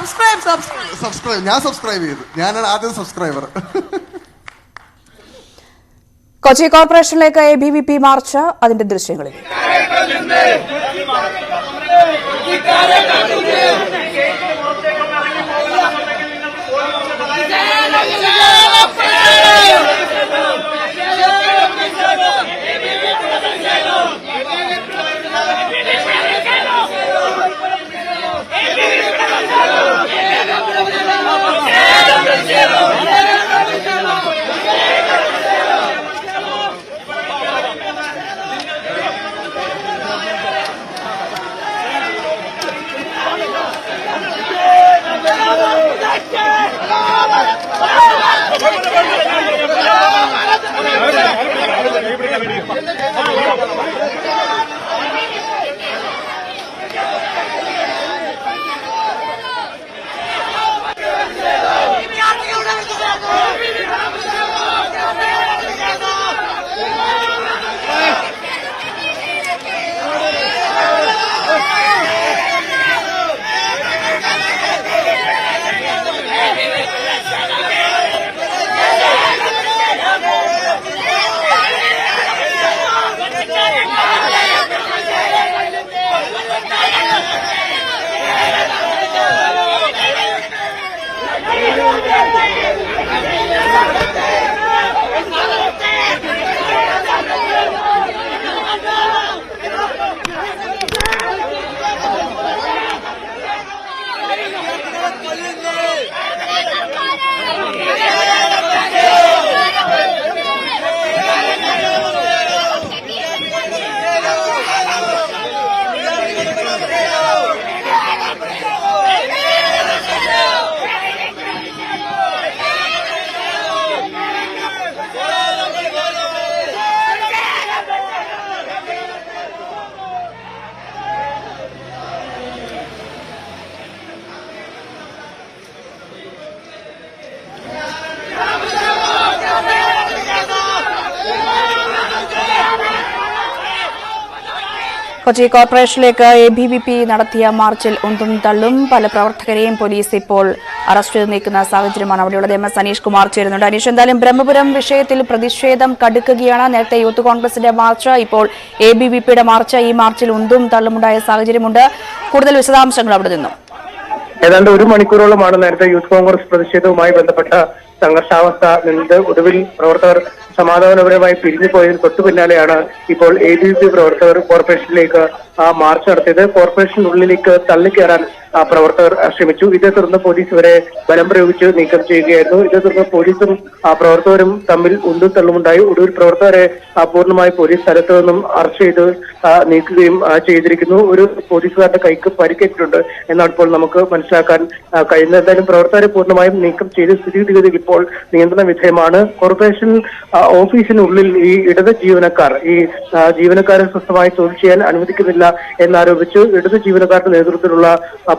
ഞാൻ സബ്സ്ക്രൈബ് ചെയ്തു. ഞാനാണ് ആദ്യം സബ്സ്ക്രൈബർ. കൊച്ചി കോർപ്പറേഷനിലേക്ക് ABVP മാർച്ച്, അതിന്റെ ദൃശ്യങ്ങളിൽ. കൊച്ചി കോർപ്പറേഷനിലേക്ക് ABVP നടത്തിയ മാർച്ചിൽ ഉന്തും തള്ളും. പല പ്രവർത്തകരെയും പോലീസ് ഇപ്പോൾ അറസ്റ്റ് ചെയ്ത് നീക്കുന്ന സാഹചര്യമാണ് അവിടെയുള്ളത്. MS അനീഷ് കുമാർ ചേരുന്നുണ്ട്. അനീഷ്, എന്തായാലും ബ്രഹ്മപുരം വിഷയത്തിൽ പ്രതിഷേധം കടുക്കുകയാണ്. നേരത്തെ യൂത്ത് കോൺഗ്രസിന്റെ മാർച്ച്, ഇപ്പോൾ ABVPയുടെ മാർച്ച്. ഈ മാർച്ചിൽ ഉന്തും തള്ളുമുണ്ടായ സാഹചര്യമുണ്ട്. കൂടുതൽ വിശദാംശങ്ങൾ അവിടെ നിന്നും. ഏതാണ്ട് 1 മണിക്കൂറോളമാണ് നേരത്തെ യൂത്ത് കോൺഗ്രസ് പ്രതിഷേധവുമായി ബന്ധപ്പെട്ട സംഘർഷാവസ്ഥ നിന്നത്. ഒടുവിൽ പ്രവർത്തകർ സമാധാനപരമായി പിരിഞ്ഞു പോയതിന് തൊട്ടു പിന്നാലെയാണ് ഇപ്പോൾ ABVP പ്രവർത്തകർ കോർപ്പറേഷനിലേക്ക് മാർച്ച് നടത്തിയത്. കോർപ്പറേഷനുള്ളിലേക്ക് തള്ളിക്കയറാൻ പ്രവർത്തകർ ശ്രമിച്ചു. ഇതേ തുടർന്ന് പോലീസ് ഇവരെ ബലം പ്രയോഗിച്ച് നീക്കം ചെയ്യുകയായിരുന്നു. ഇതേ തുടർന്ന് പോലീസും പ്രവർത്തകരും തമ്മിൽ ഉന്തും തള്ളുമുണ്ടായി. ഒടുവിൽ പ്രവർത്തകരെ പൂർണ്ണമായി പോലീസ് സ്ഥലത്ത് നിന്നും അറസ്റ്റ് ചെയ്ത് നീക്കുകയും ചെയ്തിരിക്കുന്നു. ഒരു പോലീസുകാരുടെ കൈക്ക് പരിക്കേറ്റിട്ടുണ്ട് എന്നാണ് ഇപ്പോൾ നമുക്ക് മനസ്സിലാക്കാൻ കഴിയുന്നത്. എന്തായാലും പ്രവർത്തകരെ പൂർണ്ണമായും നീക്കം ചെയ്ത് സ്ഥിതിഗതികൾ ഇപ്പോൾ നിയന്ത്രണ വിധേയമാണ്. കോർപ്പറേഷൻ ഓഫീസിനുള്ളിൽ ഈ ഇടത് ജീവനക്കാരെ സ്വസ്ഥമായി തൊഴിൽ ചെയ്യാൻ അനുവദിക്കുന്നില്ല എന്നാരോപിച്ച് ഇടത് ജീവനക്കാരുടെ നേതൃത്വത്തിലുള്ള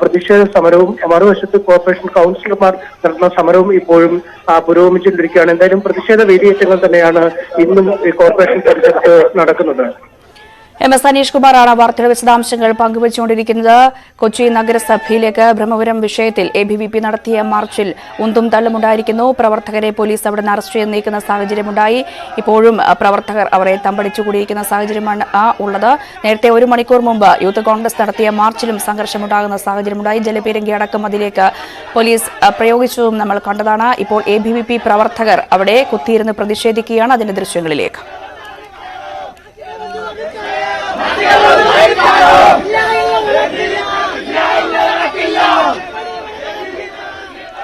പ്രതിഷേധ സമരവും മറുവശത്ത് കോർപ്പറേഷൻ കൗൺസിലർമാർ നടത്തുന്ന സമരവും ഇപ്പോഴും പുരോഗമിച്ചുകൊണ്ടിരിക്കുകയാണ്. എന്തായാലും പ്രതിഷേധ വേലിയേറ്റങ്ങൾ തന്നെയാണ് ഇന്നും ഈ കോർപ്പറേഷൻ പരിസരത്ത് നടക്കുന്നത്. MS അനീഷ് കുമാറാണ് വാർത്തയുടെ വിശദാംശങ്ങൾ പങ്കുവച്ചുകൊണ്ടിരിക്കുന്നത്. കൊച്ചി നഗരസഭയിലേക്ക് ബ്രഹ്മപുരം വിഷയത്തിൽ ABVP നടത്തിയ മാർച്ചിൽ ഉന്തും തള്ളുമുണ്ടായിരിക്കുന്നു. പ്രവർത്തകരെ പോലീസ് അവിടെ നിന്ന് അറസ്റ്റ് ചെയ്ത് നീക്കുന്ന സാഹചര്യമുണ്ടായി. ഇപ്പോഴും പ്രവർത്തകർ അവരെ തമ്പടിച്ചുകൂടിയിരിക്കുന്ന സാഹചര്യമാണ് ഉള്ളത്. നേരത്തെ 1 മണിക്കൂർ മുമ്പ് യൂത്ത് കോൺഗ്രസ് നടത്തിയ മാർച്ചിലും സംഘർഷമുണ്ടാകുന്ന സാഹചര്യമുണ്ടായി. ജലപീരങ്കി അടക്കം അതിലേക്ക് പോലീസ് പ്രയോഗിച്ചതും നമ്മൾ കണ്ടതാണ്. ഇപ്പോൾ ABVP പ്രവർത്തകർ അവിടെ കുത്തിയിരുന്ന് പ്രതിഷേധിക്കുകയാണ്. അതിന്റെ ദൃശ്യങ്ങളിലേക്ക്.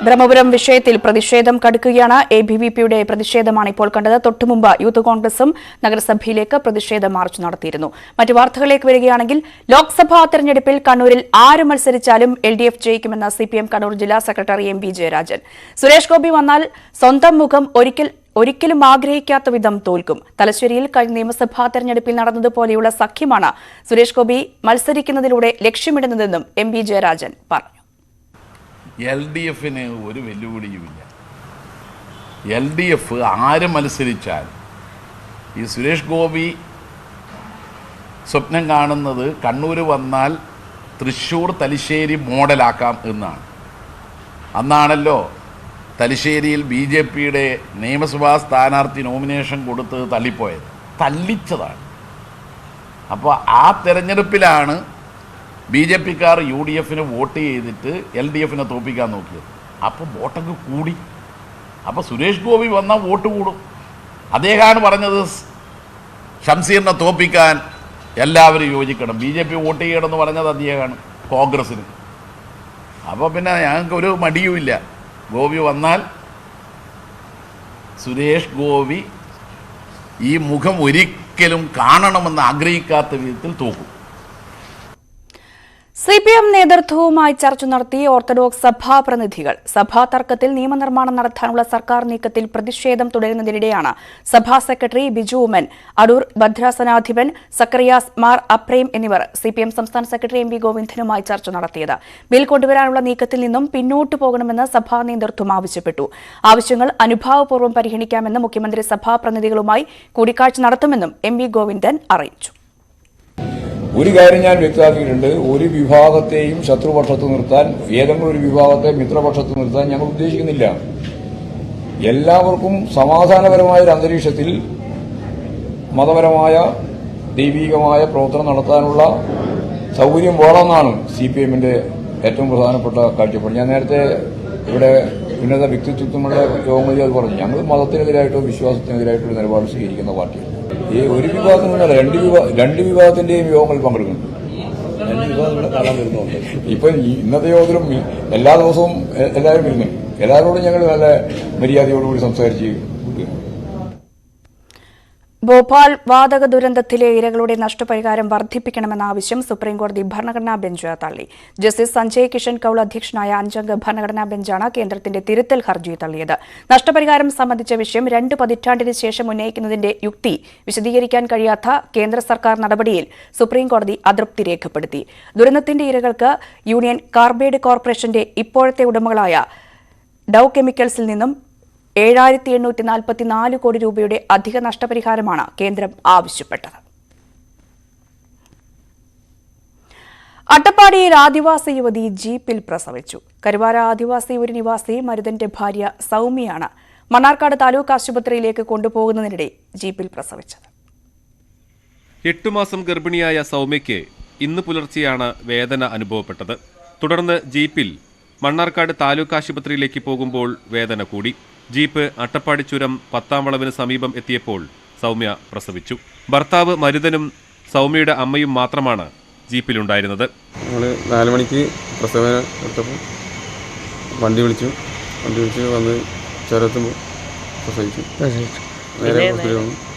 ബ്രഹ്മപുരം വിഷയത്തിൽ പ്രതിഷേധം കടുക്കുകയാണ്. ABVPയുടെ പ്രതിഷേധമാണ് ഇപ്പോൾ കണ്ടത്. തൊട്ടുമുമ്പ് യൂത്ത് കോൺഗ്രസും നഗരസഭയിലേക്ക് പ്രതിഷേധ മാർച്ച് നടത്തിയിരുന്നു. മറ്റു വാർത്തകളിലേക്ക് വരികയാണെങ്കിൽ ലോക്സഭാ തെരഞ്ഞെടുപ്പിൽ കണ്ണൂരിൽ ആര് മത്സരിച്ചാലും LDF ജയിക്കുമെന്ന CPM കണ്ണൂർ ജില്ലാ സെക്രട്ടറി MB ജയരാജൻ. സുരേഷ് ഗോപി വന്നാൽ സ്വന്തം മുഖം ഒരിക്കലും ആഗ്രഹിക്കാത്ത വിധം തോൽക്കും. തലശ്ശേരിയിൽ കഴിഞ്ഞ നിയമസഭാ തെരഞ്ഞെടുപ്പിൽ നടന്നതുപോലെയുള്ള സഖ്യമാണ് സുരേഷ് ഗോപി മത്സരിക്കുന്നതിലൂടെ ലക്ഷ്യമിടുന്നതെന്നും MB ജയരാജൻ പറഞ്ഞു. LDFന് ഒരു വെല്ലുവിളിയുമില്ല. LDF ആര് മത്സരിച്ചാൽ ഈ സുരേഷ് ഗോപി സ്വപ്നം കാണുന്നത് കണ്ണൂർ വന്നാൽ തൃശ്ശൂർ തലശ്ശേരി മോഡലാക്കാം എന്നാണ്. അന്നാണല്ലോ തലശ്ശേരിയിൽ BJPയുടെ നിയമസഭാ സ്ഥാനാർത്ഥി നോമിനേഷൻ കൊടുത്ത് തള്ളിപ്പോയത്, തള്ളിച്ചതാണ്. അപ്പോൾ ആ തെരഞ്ഞെടുപ്പിലാണ് BJPക്കാർ UDFന് വോട്ട് ചെയ്തിട്ട് LDFനെ തോൽപ്പിക്കാൻ നോക്കിയത്. അപ്പോൾ വോട്ടൊക്കെ കൂടി. അപ്പോൾ സുരേഷ് ഗോപി വന്നാൽ വോട്ട് കൂടും. അദ്ദേഹമാണ് പറഞ്ഞത് ഷംസീറിനെ തോൽപ്പിക്കാൻ എല്ലാവരും യോജിക്കണം, BJP വോട്ട് ചെയ്യണമെന്ന് പറഞ്ഞത് അദ്ദേഹമാണ്, കോൺഗ്രസ്സിന്. അപ്പോൾ പിന്നെ ഞങ്ങൾക്ക് ഒരു മടിയുമില്ല. ഗോപി വന്നാൽ സുരേഷ് ഗോപി ഈ മുഖം ഒരിക്കലും കാണണമെന്ന് ആഗ്രഹിക്കാത്ത വിധത്തിൽ തോക്കും. CPM നേതൃത്വവുമായി ചർച്ച നടത്തി ഓർത്തഡോക്സ് സഭാ പ്രതിനിധികൾ. സഭാ തർക്കത്തിൽ നിയമനിർമ്മാണം നടത്താനുള്ള സർക്കാർ നീക്കത്തിൽ പ്രതിഷേധം തുടരുന്നതിനിടെയാണ് സഭാ സെക്രട്ടറി ബിജു ഉമ്മൻ, അടൂർ ഭദ്രാസനാധിപൻ സക്കറിയാസ് മാർ അപ്രേം എന്നിവർ CPM സംസ്ഥാന സെക്രട്ടറി MV ഗോവിന്ദനുമായി ചർച്ച നടത്തിയത്. ബിൽ കൊണ്ടുവരാനുള്ള നീക്കത്തിൽ നിന്നും പിന്നോട്ടു പോകണമെന്ന് സഭാ നേതൃത്വം ആവശ്യപ്പെട്ടു. ആവശ്യങ്ങൾ അനുഭാവപൂർവ്വം പരിഗണിക്കാമെന്ന് മുഖ്യമന്ത്രി സഭാ പ്രതിനിധികളുമായി കൂടിക്കാഴ്ച നടത്തുമെന്നും MV ഗോവിന്ദൻ അറിയിച്ചു. ഒരു കാര്യം ഞാൻ വ്യക്തമാക്കിയിട്ടുണ്ട്, ഒരു വിഭാഗത്തെയും ശത്രുപക്ഷത്ത് നിർത്താൻ, ഏതെങ്കിലും ഒരു വിഭാഗത്തെ മിത്രപക്ഷത്ത് നിർത്താൻ ഞങ്ങൾ ഉദ്ദേശിക്കുന്നില്ല. എല്ലാവർക്കും സമാധാനപരമായ ഒരു അന്തരീക്ഷത്തിൽ മതപരമായ ദൈവികമായ പ്രവർത്തനം നടത്താനുള്ള സൗകര്യം വേണമെന്നാണ് CPMന്റെ ഏറ്റവും പ്രധാനപ്പെട്ട കാഴ്ചപ്പാട്. ഞാൻ നേരത്തെ ഇവിടെ ഉന്നത വ്യക്തിത്വമുള്ള യോഗങ്ങളിൽ അത് പറഞ്ഞു. ഞങ്ങൾ മതത്തിനെതിരായിട്ടോ വിശ്വാസത്തിനെതിരായിട്ടോ നിലപാട് സ്വീകരിക്കുന്ന പാർട്ടിയാണ്. ഈ ഒരു വിഭാഗത്തിൽ നിന്നല്ല, രണ്ട് വിഭാഗത്തിന്റെയും യോഗങ്ങളിൽ പങ്കെടുക്കുന്നുണ്ട്. 2 വിഭാഗങ്ങളെ കാണാൻ വരുന്നുണ്ട്. ഇപ്പൊ ഇന്നത്തെ യോഗത്തിലും എല്ലാ ദിവസവും എല്ലാവരും വരുന്നുണ്ട്. എല്ലാവരോടും ഞങ്ങൾ നല്ല മര്യാദയോടുകൂടി സംസാരിച്ച്. ഭോപ്പാൽ വാതക ദുരന്തത്തിലെ ഇരകളുടെ നഷ്ടപരിഹാരം വർദ്ധിപ്പിക്കണമെന്ന ആവശ്യം സുപ്രീംകോടതി ഭരണഘടനാ ബെഞ്ച് തള്ളി. ജസ്റ്റിസ് സഞ്ജയ് കിഷൻ കൌൾ അധ്യക്ഷനായ 5-അംഗ ഭരണഘടനാ ബെഞ്ചാണ് കേന്ദ്രത്തിന്റെ തിരുത്തൽ ഹർജി തള്ളിയത്. നഷ്ടപരിഹാരം സംബന്ധിച്ച വിഷയം 2 പതിറ്റാണ്ടിന് ശേഷം ഉന്നയിക്കുന്നതിന്റെ യുക്തി വിശദീകരിക്കാൻ കഴിയാത്ത കേന്ദ്ര സർക്കാർ നടപടിയിൽ സുപ്രീംകോടതി അതൃപ്തി രേഖപ്പെടുത്തി. ദുരന്തത്തിന്റെ ഇരകൾക്ക് യൂണിയൻ കാർബൈഡ് കോർപ്പറേഷന്റെ ഇപ്പോഴത്തെ ഉടമകളായ ഡൌ കെമിക്കൽസിൽ നിന്നും 7,844 കോടി രൂപയുടെ അധിക നഷ്ടപരിഹാരമാണ് കേന്ദ്രം ആവശ്യപ്പെട്ടത്. അട്ടപ്പാടിയിൽ ആദിവാസി യുവതി ജീപ്പിൽ പ്രസവിച്ചു. കരുവാര ആദിവാസി ഒരു നിവാസി മരുതന്റെ ഭാര്യ സൗമ്യയാണ് മണ്ണാർക്കാട് താലൂക്ക് ആശുപത്രിയിലേക്ക് കൊണ്ടുപോകുന്നതിനിടെ ജീപ്പിൽ പ്രസവിച്ചത്. 8 മാസം ഗർഭിണിയായ സൗമ്യയ്ക്ക് ഇന്ന് പുലർച്ചെയാണ് വേദന അനുഭവപ്പെട്ടത്. തുടർന്ന് ജീപ്പിൽ മണ്ണാർക്കാട് താലൂക്ക് ആശുപത്രിയിലേക്ക് പോകുമ്പോൾ വേദന കൂടി. ജീപ്പ് അട്ടപ്പാടി ചുരം 10-ാം വളവിന് സമീപം എത്തിയപ്പോൾ സൗമ്യ പ്രസവിച്ചു. ഭർത്താവ് മരുതനും സൗമ്യയുടെ അമ്മയും മാത്രമാണ് ജീപ്പിലുണ്ടായിരുന്നത്. ഞങ്ങൾ 4 മണിക്ക് പ്രസവേദന എടുത്തപ്പോൾ വണ്ടി വിളിച്ച് വന്ന് ചേരത്തുമ്പോൾ പ്രസവിച്ചു. നേരെ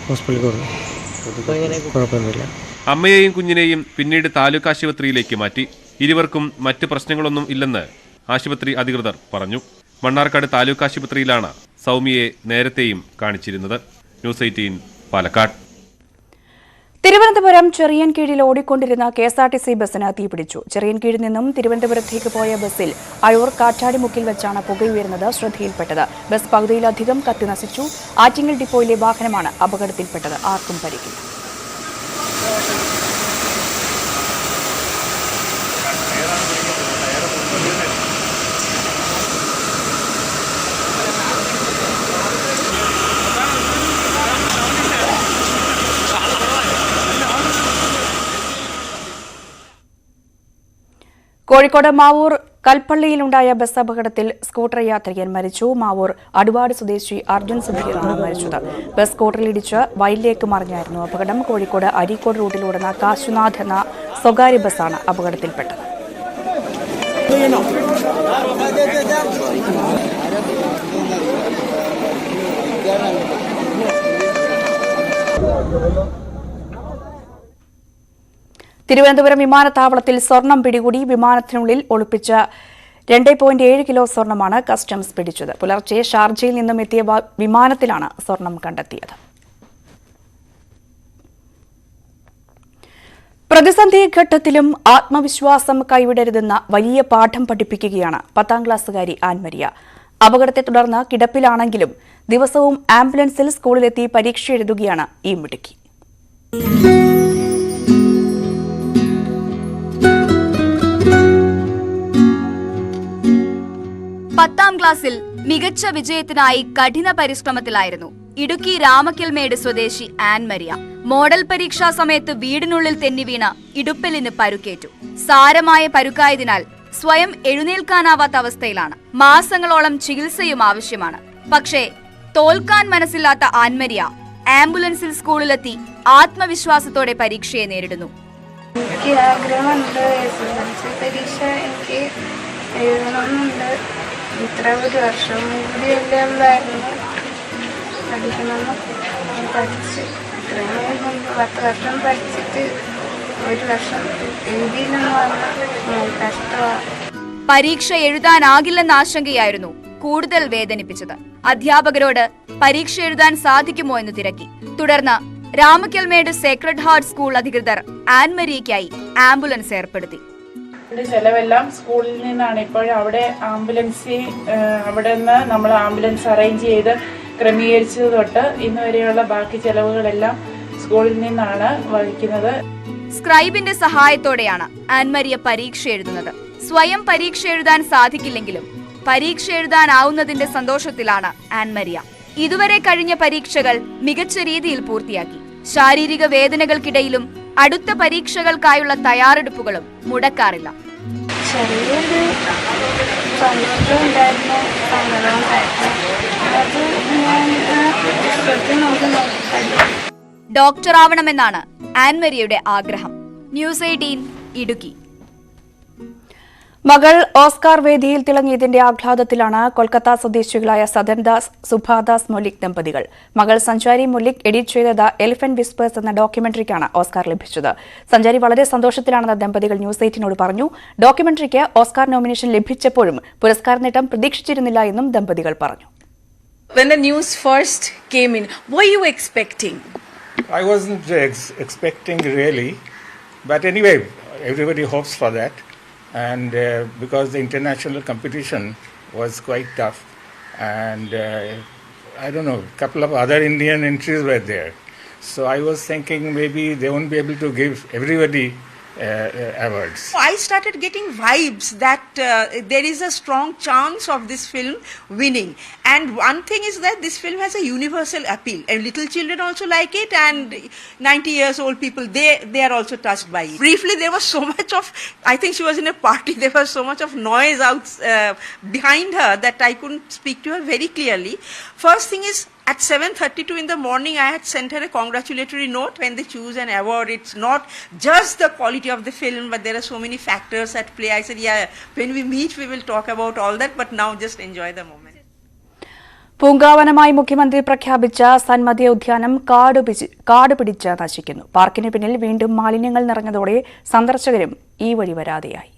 ഹോസ്പിറ്റലിൽ വന്നു. കുഴപ്പമൊന്നുമില്ല. അമ്മയെയും കുഞ്ഞിനെയും പിന്നീട് താലൂക്ക് ആശുപത്രിയിലേക്ക് മാറ്റി. ഇരുവർക്കും മറ്റ് പ്രശ്നങ്ങളൊന്നും ഇല്ലെന്ന് ആശുപത്രി അധികൃതർ പറഞ്ഞു. മണ്ണാർക്കാട് താലൂക്ക് ആശുപത്രിയിലാണ് സൗമ്യയെ നേരത്തെയും കാണിച്ചിരുന്നത്. ന്യൂസ് 18 പാലക്കാട്. തിരുവനന്തപുരം ചെറിയൻകീഴിൽ ഓടിക്കൊണ്ടിരുന്ന KSRTC ബസ്സിന് തീപിടിച്ചു. ചെറിയൻകീഴിൽ നിന്നും തിരുവനന്തപുരത്തേക്ക് പോയ ബസ്സിൽ അഴൂർ കാറ്റാടിമുക്കിൽ വെച്ചാണ് പുകയുയർന്നത് ശ്രദ്ധയിൽപ്പെട്ടത്. ബസ് പകുതിയിലധികം കത്തിനശിച്ചു. ആറ്റിങ്ങൽ ഡിപ്പോയിലെ വാഹനമാണ് അപകടത്തിൽപ്പെട്ടത്. ആർക്കും പരിക്കില്ല. കോഴിക്കോട് മാവൂർ കൽപ്പള്ളിയിലുണ്ടായ ബസ് അപകടത്തിൽ സ്കൂട്ടർ യാത്രികൻ മരിച്ചു. മാവൂർ അടുവാട് സ്വദേശി അർജുൻ സുധീറാണ് മരിച്ചത്. ബസ് സ്കൂട്ടറിലിടിച്ച് വയലിലേക്ക് മറിഞ്ഞായിരുന്നു അപകടം. കോഴിക്കോട് അരീക്കോട് റൂട്ടിലോടുന്ന കാശുനാഥ് എന്ന സ്വകാര്യ ബസ്സാണ് അപകടത്തിൽപ്പെട്ടത്. തിരുവനന്തപുരം വിമാനത്താവളത്തിൽ സ്വർണം പിടികൂടി. വിമാനത്തിനുള്ളിൽ ഒളിപ്പിച്ച 2.7 കിലോ സ്വർണമാണ് കസ്റ്റംസ് പിടിച്ചത്. പുലർച്ചെ ഷാർജയിൽ നിന്നും എത്തിയ വിമാനത്തിലാണ് സ്വർണം കണ്ടെത്തിയത്. പ്രതിസന്ധി ഘട്ടത്തിലും ആത്മവിശ്വാസം കൈവിടരുതെന്ന വലിയ പാഠം പഠിപ്പിക്കുകയാണ് 10ാം ക്ലാസ്സുകാരി ആൻമരിയ. അപകടത്തെ തുടർന്ന് കിടപ്പിലാണെങ്കിലും ദിവസവും ആംബുലൻസിൽ സ്കൂളിലെത്തി പരീക്ഷ എഴുതുകയാണ് ഈ മിടുക്കി. 10ാം ക്ലാസ്സിൽ മികച്ച വിജയത്തിനായി കഠിന പരിശ്രമത്തിലായിരുന്നു ഇടുക്കി രാമക്കൽമേട് സ്വദേശി ആൻമരിയ. മോഡൽ പരീക്ഷാ സമയത്ത് വീടിനുള്ളിൽ തെന്നി വീണ ഇടുപ്പലിന് പരുക്കേറ്റു. സാരമായ പരുക്കായതിനാൽ സ്വയം എഴുന്നേൽക്കാനാവാത്ത അവസ്ഥയിലാണ്. മാസങ്ങളോളം ചികിത്സയും ആവശ്യമാണ്. പക്ഷേ തോൽക്കാൻ മനസ്സില്ലാത്ത ആൻമരിയ ആംബുലൻസിൽ സ്കൂളിലെത്തി ആത്മവിശ്വാസത്തോടെ പരീക്ഷയെ നേരിടുന്നു. എനിക്ക് ആഗ്രഹമുണ്ട്, പരീക്ഷ എനിക്ക് എഴുതണമെന്നുണ്ട്. ഇത്ര ഒരു വർഷം കൂടിയല്ലേ ഉള്ളായിരുന്നു പഠിക്കണമെന്ന് പഠിച്ച്. ഇത്രയും 10 വർഷം പഠിച്ചിട്ട് ഒരു വർഷം എഴുതിയില്ലെന്ന് പറഞ്ഞാൽ കഷ്ടമാണ്. പരീക്ഷ എഴുതാനാകില്ലെന്ന ആശങ്കയായിരുന്നു കൂടുതൽ വേദനിപ്പിച്ചത്. അധ്യാപകരോട് പരീക്ഷ എഴുതാൻ സാധിക്കുമോ എന്ന് തിരക്കി. തുടർന്ന് രാമക്കൽമേട് സേക്രഡ് ഹാർട്ട് സ്കൂൾ അധികൃതർ ആൻമരിയയ്ക്കായി ആംബുലൻസ് ഏർപ്പെടുത്തി. ചെലവെല്ലാം സ്കൂളിൽ നിന്നാണ്. ഇപ്പോൾ അവിടെ അവിടെ നിന്ന് നമ്മൾ ആംബുലൻസ് അറേഞ്ച് ചെയ്ത് ക്രമീകരിച്ചത് തൊട്ട് ഇന്ന് വരെയുള്ള ബാക്കി ചെലവുകളെല്ലാം സ്കൂളിൽ നിന്നാണ് വഹിക്കുന്നത്. സ്ക്രൈബിന്റെ സഹായത്തോടെയാണ് ആൻമരിയ പരീക്ഷ എഴുതുന്നത്. സ്വയം പരീക്ഷ എഴുതാൻ സാധിക്കില്ലെങ്കിലും പരീക്ഷ എഴുതാനാവുന്നതിന്റെ സന്തോഷത്തിലാണ് ആൻമരിയ. ഇതുവരെ കഴിഞ്ഞ പരീക്ഷകൾ മികച്ച രീതിയിൽ പൂർത്തിയാക്കി. ശാരീരിക വേദനകൾക്കിടയിലും അടുത്ത പരീക്ഷകൾക്കായുള്ള തയ്യാറെടുപ്പുകളും മുടക്കാറില്ല. ചെറിയൊരു സന്തോഷമുണ്ടായിരുന്നു, സങ്കടമുണ്ടായിരുന്നു. അത് ഞാൻ ഡോക്ടർ ആവണമെന്നാണ് ആൻമരിയയുടെ ആഗ്രഹം. ന്യൂസ് 18 ഇടുക്കി. മകൾ ഓസ്കാർ വേദിയിൽ തിളങ്ങിയതിന്റെ ആഹ്ലാദത്തിലാണ് കൊൽക്കത്ത സ്വദേശികളായ സദൻദാസ് സുഭാദാസ് മൊല്ലിക് ദമ്പതികൾ. മകൾ സഞ്ചാരി മൊല്ലിക് എഡിറ്റ് ചെയ്ത ദ എലിഫന്റ് വിസ്പേഴ്സ് എന്ന ഡോക്യുമെന്ററിക്കാണ് ഓസ്കാർ ലഭിച്ചത്. സഞ്ചാരി വളരെ സന്തോഷത്തിലാണെന്ന് ദമ്പതികൾ ന്യൂസ് 18നോട് പറഞ്ഞു. ഡോക്യുമെന്ററിക്ക് ഓസ്കാർ നോമിനേഷൻ ലഭിച്ചപ്പോഴും പുരസ്കാര നേട്ടം പ്രതീക്ഷിച്ചിരുന്നില്ല എന്നും ദമ്പതികൾ പറഞ്ഞു. When the news first came in, were you expecting? I wasn't expecting really, but anyway, everybody hopes for that. And because the international competition was quite tough, and I don't know, a couple of other Indian entries were there. So I was thinking maybe they won't be able to give everybody awards. I started getting vibes that there is a strong chance of this film winning. And one thing is that this film has a universal appeal. And little children also like it, and 90 years old people, they are also touched by it. Briefly, there was so much of, I think she was in a party, there was so much of noise out behind her that I couldn't speak to her very clearly. First thing is, At 7:32 in the morning, I had sent her a congratulatory note. When they choose an award, it's not just the quality of the film, but there are so many factors at play. I said, yeah, when we meet, we will talk about all that, but now just enjoy the moment. പൂങ്കാവനമായി മുഖ്യമന്ത്രി പ്രഖ്യാപിച്ച സന്മതി ഉദ്യാനം കാട് പിടിച്ച് നശിക്കുന്നു. പാർക്കിന് പിന്നിൽ വീണ്ടും മാലിന്യങ്ങൾ നിറഞ്ഞതോടെ സന്ദർശകരും ഈ വഴി വരാതെയായി.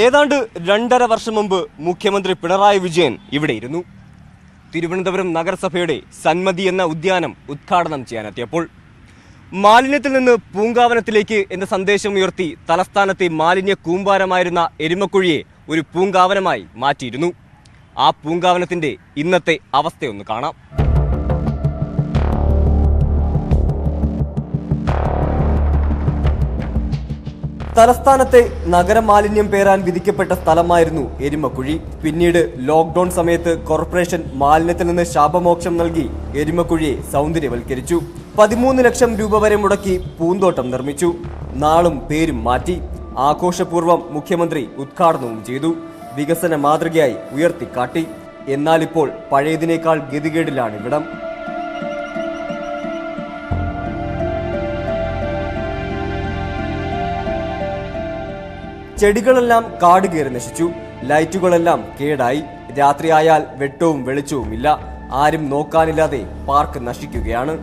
ഏതാണ്ട് 2.5 വർഷം മുമ്പ് മുഖ്യമന്ത്രി പിണറായി വിജയൻ ഇവിടെയിരുന്നു. തിരുവനന്തപുരം നഗരസഭയുടെ സന്മതി എന്ന ഉദ്യാനം ഉദ്ഘാടനം ചെയ്യാനെത്തിയപ്പോൾ മാലിന്യത്തിൽ നിന്ന് പൂങ്കാവനത്തിലേക്ക് എന്ന സന്ദേശം ഉയർത്തി തലസ്ഥാനത്തെ മാലിന്യ കൂമ്പാരമായിരുന്ന എരുമക്കുഴിയെ ഒരു പൂങ്കാവനമായി മാറ്റിയിരുന്നു. ആ പൂങ്കാവനത്തിന്റെ ഇന്നത്തെ അവസ്ഥയൊന്ന് കാണാം. തലസ്ഥാനത്തെ നഗരമാലിന്യം പേരാൻ വിധിക്കപ്പെട്ട സ്ഥലമായിരുന്നു എരുമക്കുഴി. പിന്നീട് ലോക്ക്ഡൌൺ സമയത്ത് കോർപ്പറേഷൻ മാലിന്യത്തിൽ നിന്ന് ശാപമോക്ഷം നൽകി എരുമക്കുഴിയെ സൗന്ദര്യവൽക്കരിച്ചു. 13 ലക്ഷം രൂപ വരെ മുടക്കി പൂന്തോട്ടം നിർമ്മിച്ചു. നാളും പേരും മാറ്റി. ആഘോഷപൂർവ്വം മുഖ്യമന്ത്രി ഉദ്ഘാടനവും ചെയ്തു. വികസന മാതൃകയായി ഉയർത്തിക്കാട്ടി. എന്നാലിപ്പോൾ പഴയതിനേക്കാൾ ഗതികേടിലാണ് ഇവിടം. ചെടികളെല്ലാം കാട് കയറി നശിച്ചു. ലൈറ്റുകളെല്ലാം കേടായി. രാത്രിയായാൽ വെട്ടവും വെളിച്ചവുമില്ല. ആരും നോക്കാനില്ലാതെ പാർക്ക് നശിക്കുകയാണ്.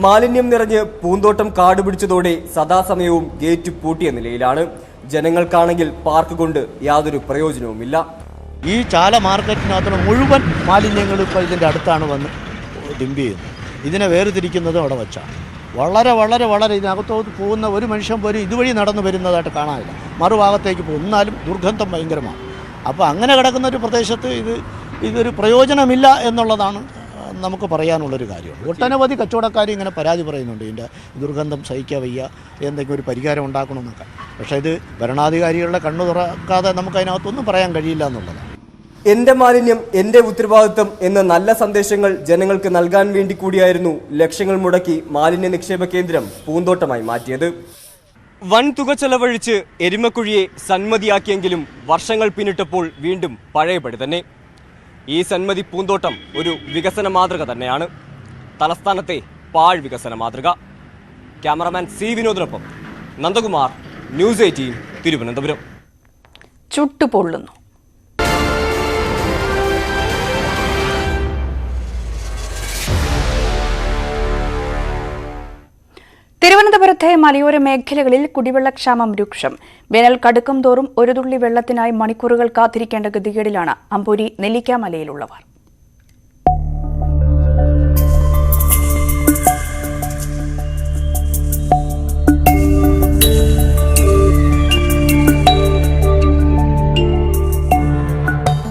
മാലിന്യം നിറഞ്ഞ് പൂന്തോട്ടം കാടുപിടിച്ചതോടെ സദാസമയവും ഗേറ്റ് പൂട്ടിയ നിലയിലാണ്. ജനങ്ങൾക്കാണെങ്കിൽ പാർക്ക് കൊണ്ട് യാതൊരു പ്രയോജനവുമില്ല. ഈ ചാല മാർക്കറ്റിനകത്തുള്ള മുഴുവൻ മാലിന്യങ്ങളും ഇപ്പോൾ ഇതിൻ്റെ അടുത്താണ് വന്ന് ഡിംപ് ചെയ്യുന്നത്. ഇതിനെ വേർതിരിക്കുന്നതും അവിടെ വെച്ചാണ്. വളരെ വളരെ വളരെ ഇതിനകത്തോട്ട് പോകുന്ന ഒരു മനുഷ്യൻ പോലും ഇതുവഴി നടന്നു വരുന്നതായിട്ട് കാണാനില്ല. മറുഭാഗത്തേക്ക് പോകും. എന്നാലും ദുർഗന്ധം ഭയങ്കരമാണ്. അപ്പോൾ അങ്ങനെ കിടക്കുന്ന ഒരു പ്രദേശത്ത് ഇതൊരു പ്രയോജനമില്ല എന്നുള്ളതാണ് നമുക്ക് പറയാനുള്ളൊരു കാര്യം. ഒട്ടനവധി കച്ചവടക്കാർ ഇങ്ങനെ പരാതി പറയുന്നുണ്ട്, ഇതിൻ്റെ ദുർഗന്ധം സഹിക്കാൻ വയ്യ, എന്തെങ്കിലും ഒരു പരിഹാരം ഉണ്ടാക്കണമെന്നൊക്കെ. പക്ഷേ ഇത് ഭരണാധികാരികളുടെ കണ്ണു തുറക്കാതെ നമുക്ക് അതിനകത്തൊന്നും പറയാൻ കഴിയില്ല എന്നുള്ളതാണ്. എന്റെ മാലിന്യം എന്റെ ഉത്തരവാദിത്വം എന്ന നല്ല സന്ദേശങ്ങൾ ജനങ്ങൾക്ക് നൽകാൻ വേണ്ടി കൂടിയായിരുന്നു ലക്ഷങ്ങൾ മുടക്കി മാലിന്യ നിക്ഷേപ കേന്ദ്രം പൂന്തോട്ടമായി മാറ്റിയത്. വൻ തുക ചെലവഴിച്ച് എരുമക്കുഴിയെ സന്മതിയാക്കിയെങ്കിലും വർഷങ്ങൾ പിന്നിട്ടപ്പോൾ വീണ്ടും പഴയപടി തന്നെ. ഈ സന്മതി പൂന്തോട്ടം ഒരു വികസന മാതൃക തന്നെയാണ്. തലസ്ഥാനത്തെ പാഴ് വികസന മാതൃക. ക്യാമറമാൻ സി വിനോദിനൊപ്പം നന്ദകുമാർ, ന്യൂസ് 18 തിരുവനന്തപുരം. ചുട്ടുപൊള്ളുന്നു. തിരുവനന്തപുരത്തെ മലയോര മേഖലകളിൽ കുടിവെള്ളക്ഷാമം രൂക്ഷം. വേനൽ കടുക്കും തോറും ഒരു തുള്ളി വെള്ളത്തിനായി മണിക്കൂറുകൾ കാത്തിരിക്കേണ്ട ഗതികേടിലാണ് അമ്പൂരി നെല്ലിക്കാമലയിലുള്ളവർ.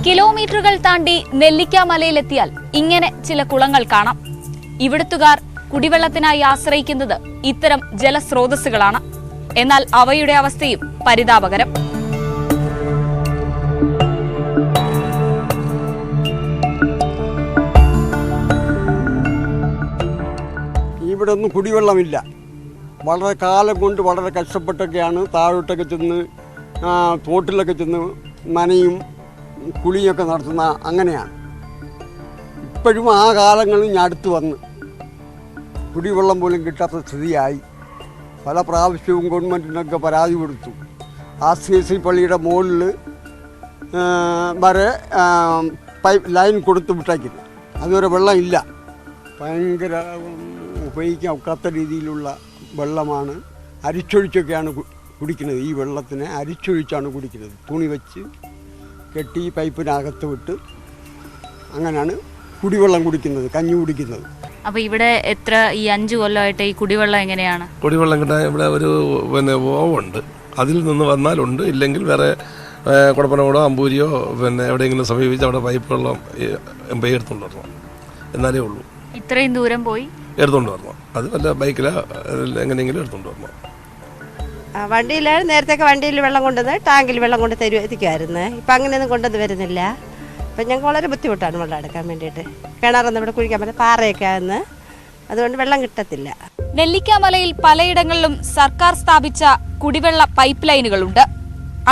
കിലോമീറ്ററുകൾ താണ്ടി നെല്ലിക്കാമലയിലെത്തിയാൽ ഇങ്ങനെ ചില കുളങ്ങൾ കാണാം. ഇവിടുത്തുകാർ കുടിവെള്ളത്തിനായി ആശ്രയിക്കുന്നത് ഇത്തരം ജലസ്രോതസ്സുകളാണ്. എന്നാൽ അവയുടെ അവസ്ഥയും പരിതാപകരം. ഇവിടെ ഒന്നും കുടിവെള്ളമില്ല. വളരെ കാലം കൊണ്ട് വളരെ കഷ്ടപ്പെട്ടൊക്കെയാണ് താഴോട്ടൊക്കെ ചെന്ന് തോട്ടിലൊക്കെ ചെന്ന് നനയും കുളിയൊക്കെ നടത്തുന്ന അങ്ങനെയാണ്. ഇപ്പോഴും ആ കാലങ്ങളിൽ ഞാൻ അടുത്ത് വന്ന് കുടിവെള്ളം പോലും കിട്ടാത്ത സ്ഥിതിയായി. പല പ്രാവശ്യവും ഗവൺമെൻറ്റിനൊക്കെ പരാതി കൊടുത്തു. RCSC പള്ളിയുടെ മുകളിൽ വരെ പൈപ്പ് ലൈൻ കൊടുത്ത് വിട്ടേക്കുന്നു. അതുവരെ വെള്ളം ഇല്ല. ഭയങ്കര ഉപയോഗിക്കാൻ ഒക്കാത്ത രീതിയിലുള്ള വെള്ളമാണ്. അരിച്ചൊഴിച്ചൊക്കെയാണ് കുടിക്കുന്നത്. ഈ വെള്ളത്തിനെ അരിച്ചൊഴിച്ചാണ് കുടിക്കുന്നത്. തുണി വെച്ച് കെട്ടി പൈപ്പിനകത്ത് വിട്ട് അങ്ങനെയാണ് കുടിവെള്ളം കുടിക്കുന്നത്, കഞ്ഞി കുടിക്കുന്നത്. അപ്പോൾ ഇവിടെ എത്ര ഈ 5 കൊല്ലമായിട്ട് ഈ കുടിവെള്ളം എങ്ങനെയാണ്? കുടിവെള്ളം കിട്ടാൻ ഇവിടെ ഒരു ഓവുണ്ട്. അതിൽ നിന്ന് വന്നാലുണ്ട്, ഇല്ലെങ്കിൽ വേറെ കുടപ്പനകൂടോ അമ്പൂരിയോ എവിടെയെങ്കിലും സമീപിച്ച് അവിടെ പൈപ്പ് വെള്ളം എടുത്തുകൊണ്ട് വരണം. എന്നാലേ ഉള്ളൂ. ഇത്രയും ദൂരം പോയി എടുത്തുകൊണ്ട് വരണം. അത് വല്ല ബൈക്കിലോ എങ്ങനെയെങ്കിലും എടുത്തുകൊണ്ട് വരണം. വണ്ടിയിലാണ് നേരത്തെ വണ്ടിയിൽ വെള്ളം കൊണ്ടുവന്ന് ടാങ്കിൽ വെള്ളം കൊണ്ട് എത്തിക്കുമായിരുന്നു. ഇപ്പം അങ്ങനെയൊന്നും കൊണ്ടുവന്ന് വരുന്നില്ല. അപ്പം ഞങ്ങൾക്ക് വളരെ ബുദ്ധിമുട്ടാണ് വെള്ളം എടുക്കാൻ വേണ്ടിയിട്ട്. കിണറൊന്നും ഇവിടെ കുഴിക്കാൻ പറ്റില്ല, പാറയൊക്കെ ആകുന്നു, അതുകൊണ്ട് വെള്ളം കിട്ടത്തില്ല. നെല്ലിക്കാമലയിൽ പലയിടങ്ങളിലും സർക്കാർ സ്ഥാപിച്ച കുടിവെള്ള പൈപ്പ് ലൈനുകളുണ്ട്.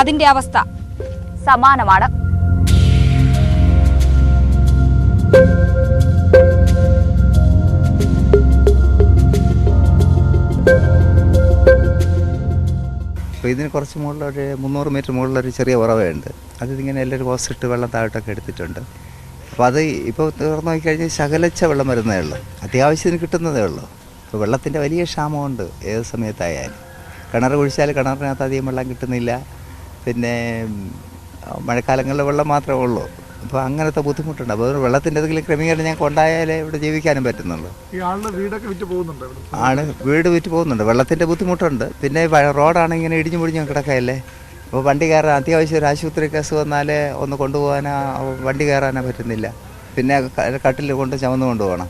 അതിന്റെ അവസ്ഥ സമാനമാണ്. അപ്പോൾ ഇതിന് കുറച്ച് മുകളിലൊരു 300 മീറ്റർ മുകളിലൊരു ചെറിയ ഉറവയുണ്ട്. അത് ഇങ്ങനെ എല്ലാവരും ഹോസിട്ട് വെള്ളം താഴോട്ടൊക്കെ എടുത്തിട്ടുണ്ട്. അപ്പോൾ അത് ഇപ്പോൾ തുറന്നു നോക്കിക്കഴിഞ്ഞാൽ ശകലച്ച വെള്ളം വരുന്നതേ ഉള്ളൂ, അത്യാവശ്യത്തിന് കിട്ടുന്നതേ ഉള്ളൂ. അപ്പോൾ വെള്ളത്തിൻ്റെ വലിയ ക്ഷാമമുണ്ട് ഏത് സമയത്തായാലും. കിണർ കുഴിച്ചാൽ കിണറിനകത്ത് അധികം വെള്ളം കിട്ടുന്നില്ല. പിന്നെ മഴക്കാലങ്ങളിലെ വെള്ളം മാത്രമേ ഉള്ളൂ. അപ്പോൾ അങ്ങനത്തെ ബുദ്ധിമുട്ടുണ്ട്. അപ്പോൾ വെള്ളത്തിൻ്റെ എന്തെങ്കിലും ക്രമീകരണം ഞങ്ങൾക്ക് ഉണ്ടായാലേ ഇവിടെ ജീവിക്കാനും പറ്റുന്നുള്ളൂ. ആണ് വീട് വിറ്റ് പോകുന്നുണ്ട്. വെള്ളത്തിൻ്റെ ബുദ്ധിമുട്ടുണ്ട്. പിന്നെ റോഡാണ് ഇങ്ങനെ ഇടിഞ്ഞു മുടിഞ്ഞു കിടക്കുകയല്ലേ. അപ്പോൾ വണ്ടി കയറാൻ അത്യാവശ്യം ഒരു ആശുപത്രി കേസ് വന്നാൽ ഒന്ന് കൊണ്ടുപോകാനോ വണ്ടി കയറാനോ പറ്റുന്നില്ല. പിന്നെ കട്ടിൽ കൊണ്ട് ചുമന്ന് കൊണ്ടുപോകണം.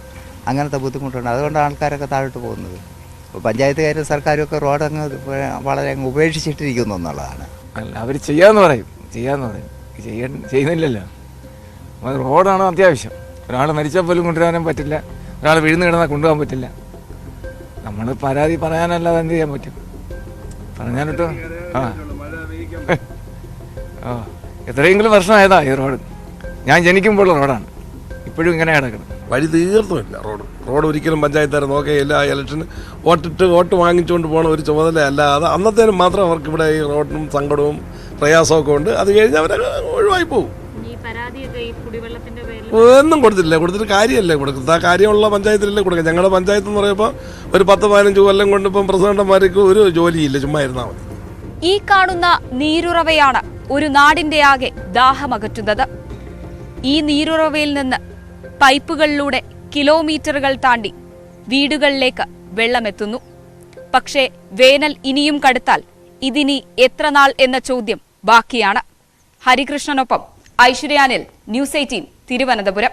അങ്ങനത്തെ ബുദ്ധിമുട്ടുണ്ട്. അതുകൊണ്ടാണ് ആൾക്കാരൊക്കെ താഴോട്ട് പോകുന്നത്. അപ്പോൾ പഞ്ചായത്തുകാരും സർക്കാരും ഒക്കെ റോഡ് അങ്ങ് വളരെ അങ്ങ് ഉപേക്ഷിച്ചിട്ടിരിക്കുന്നു എന്നുള്ളതാണ്. അല്ല, അവർ ചെയ്യാമെന്ന് പറയും, ചെയ്യുന്നില്ലല്ലോ. റോഡാണ് അത്യാവശ്യം. ഒരാൾ മരിച്ചാൽ പോലും കൊണ്ടുവരാനും പറ്റില്ല, ഒരാൾ വീഴുന്ന് കിടന്നാൽ കൊണ്ടുപോകാൻ പറ്റില്ല. നമ്മൾ പരാതി പറയാനല്ലാതെ എന്ത് ചെയ്യാൻ പറ്റും? പറഞ്ഞാലിട്ടോ എത്രയെങ്കിലും വർഷമായതാ ഈ റോഡ്. ഞാൻ ജനിക്കുമ്പോഴുള്ള റോഡാണ്, ഇപ്പോഴും ഇങ്ങനെ കിടക്കണം. വഴി തീർത്തുമില്ല. റോഡ് ഒരിക്കലും പഞ്ചായത്തുകാർ നോക്കുകയില്ല. ഇലക്ഷന് വോട്ട് വാങ്ങിച്ചുകൊണ്ട് പോകണ ഒരു ചുമതല അല്ല. അത് അന്നത്തേനും മാത്രം അവർക്ക് ഇവിടെ ഈ റോഡിനും സങ്കടവും പ്രയാസമൊക്കെ ഉണ്ട്. അത് കഴിഞ്ഞ് അവർ ഒഴിവായി പോകും. ഒന്നും കൊടുത്തിട്ട് കാര്യമല്ലേ കൊടുക്കുന്നത്? ആ കാര്യമുള്ള പഞ്ചായത്തിലല്ലേ കൊടുക്കുക. ഞങ്ങളുടെ പഞ്ചായത്ത് എന്ന് പറയുമ്പോൾ ഒരു 10-15 കൊല്ലം കൊണ്ട് ഇപ്പം പ്രസിഡന്റുമാർക്ക് ഒരു ജോലിയില്ല, ചുമ്മാ ഇരുന്നാൽ മതി. ഈ കാണുന്ന നീരുറവയാണ് ഒരു നാടിന്റെ ആകെ ദാഹമകറ്റുന്നത്. ഈ നീരുറവയിൽ നിന്ന് പൈപ്പുകളിലൂടെ കിലോമീറ്ററുകൾ താണ്ടി വീടുകളിലേക്ക് വെള്ളമെത്തുന്നു. പക്ഷേ വേനൽ ഇനിയും കടുത്താൽ ഇതിനി എത്ര നാൾ എന്ന ചോദ്യം ബാക്കിയാണ്. ഹരികൃഷ്ണനൊപ്പം ഐശ്വര്യാനിൽ, ന്യൂസ് 18 തിരുവനന്തപുരം.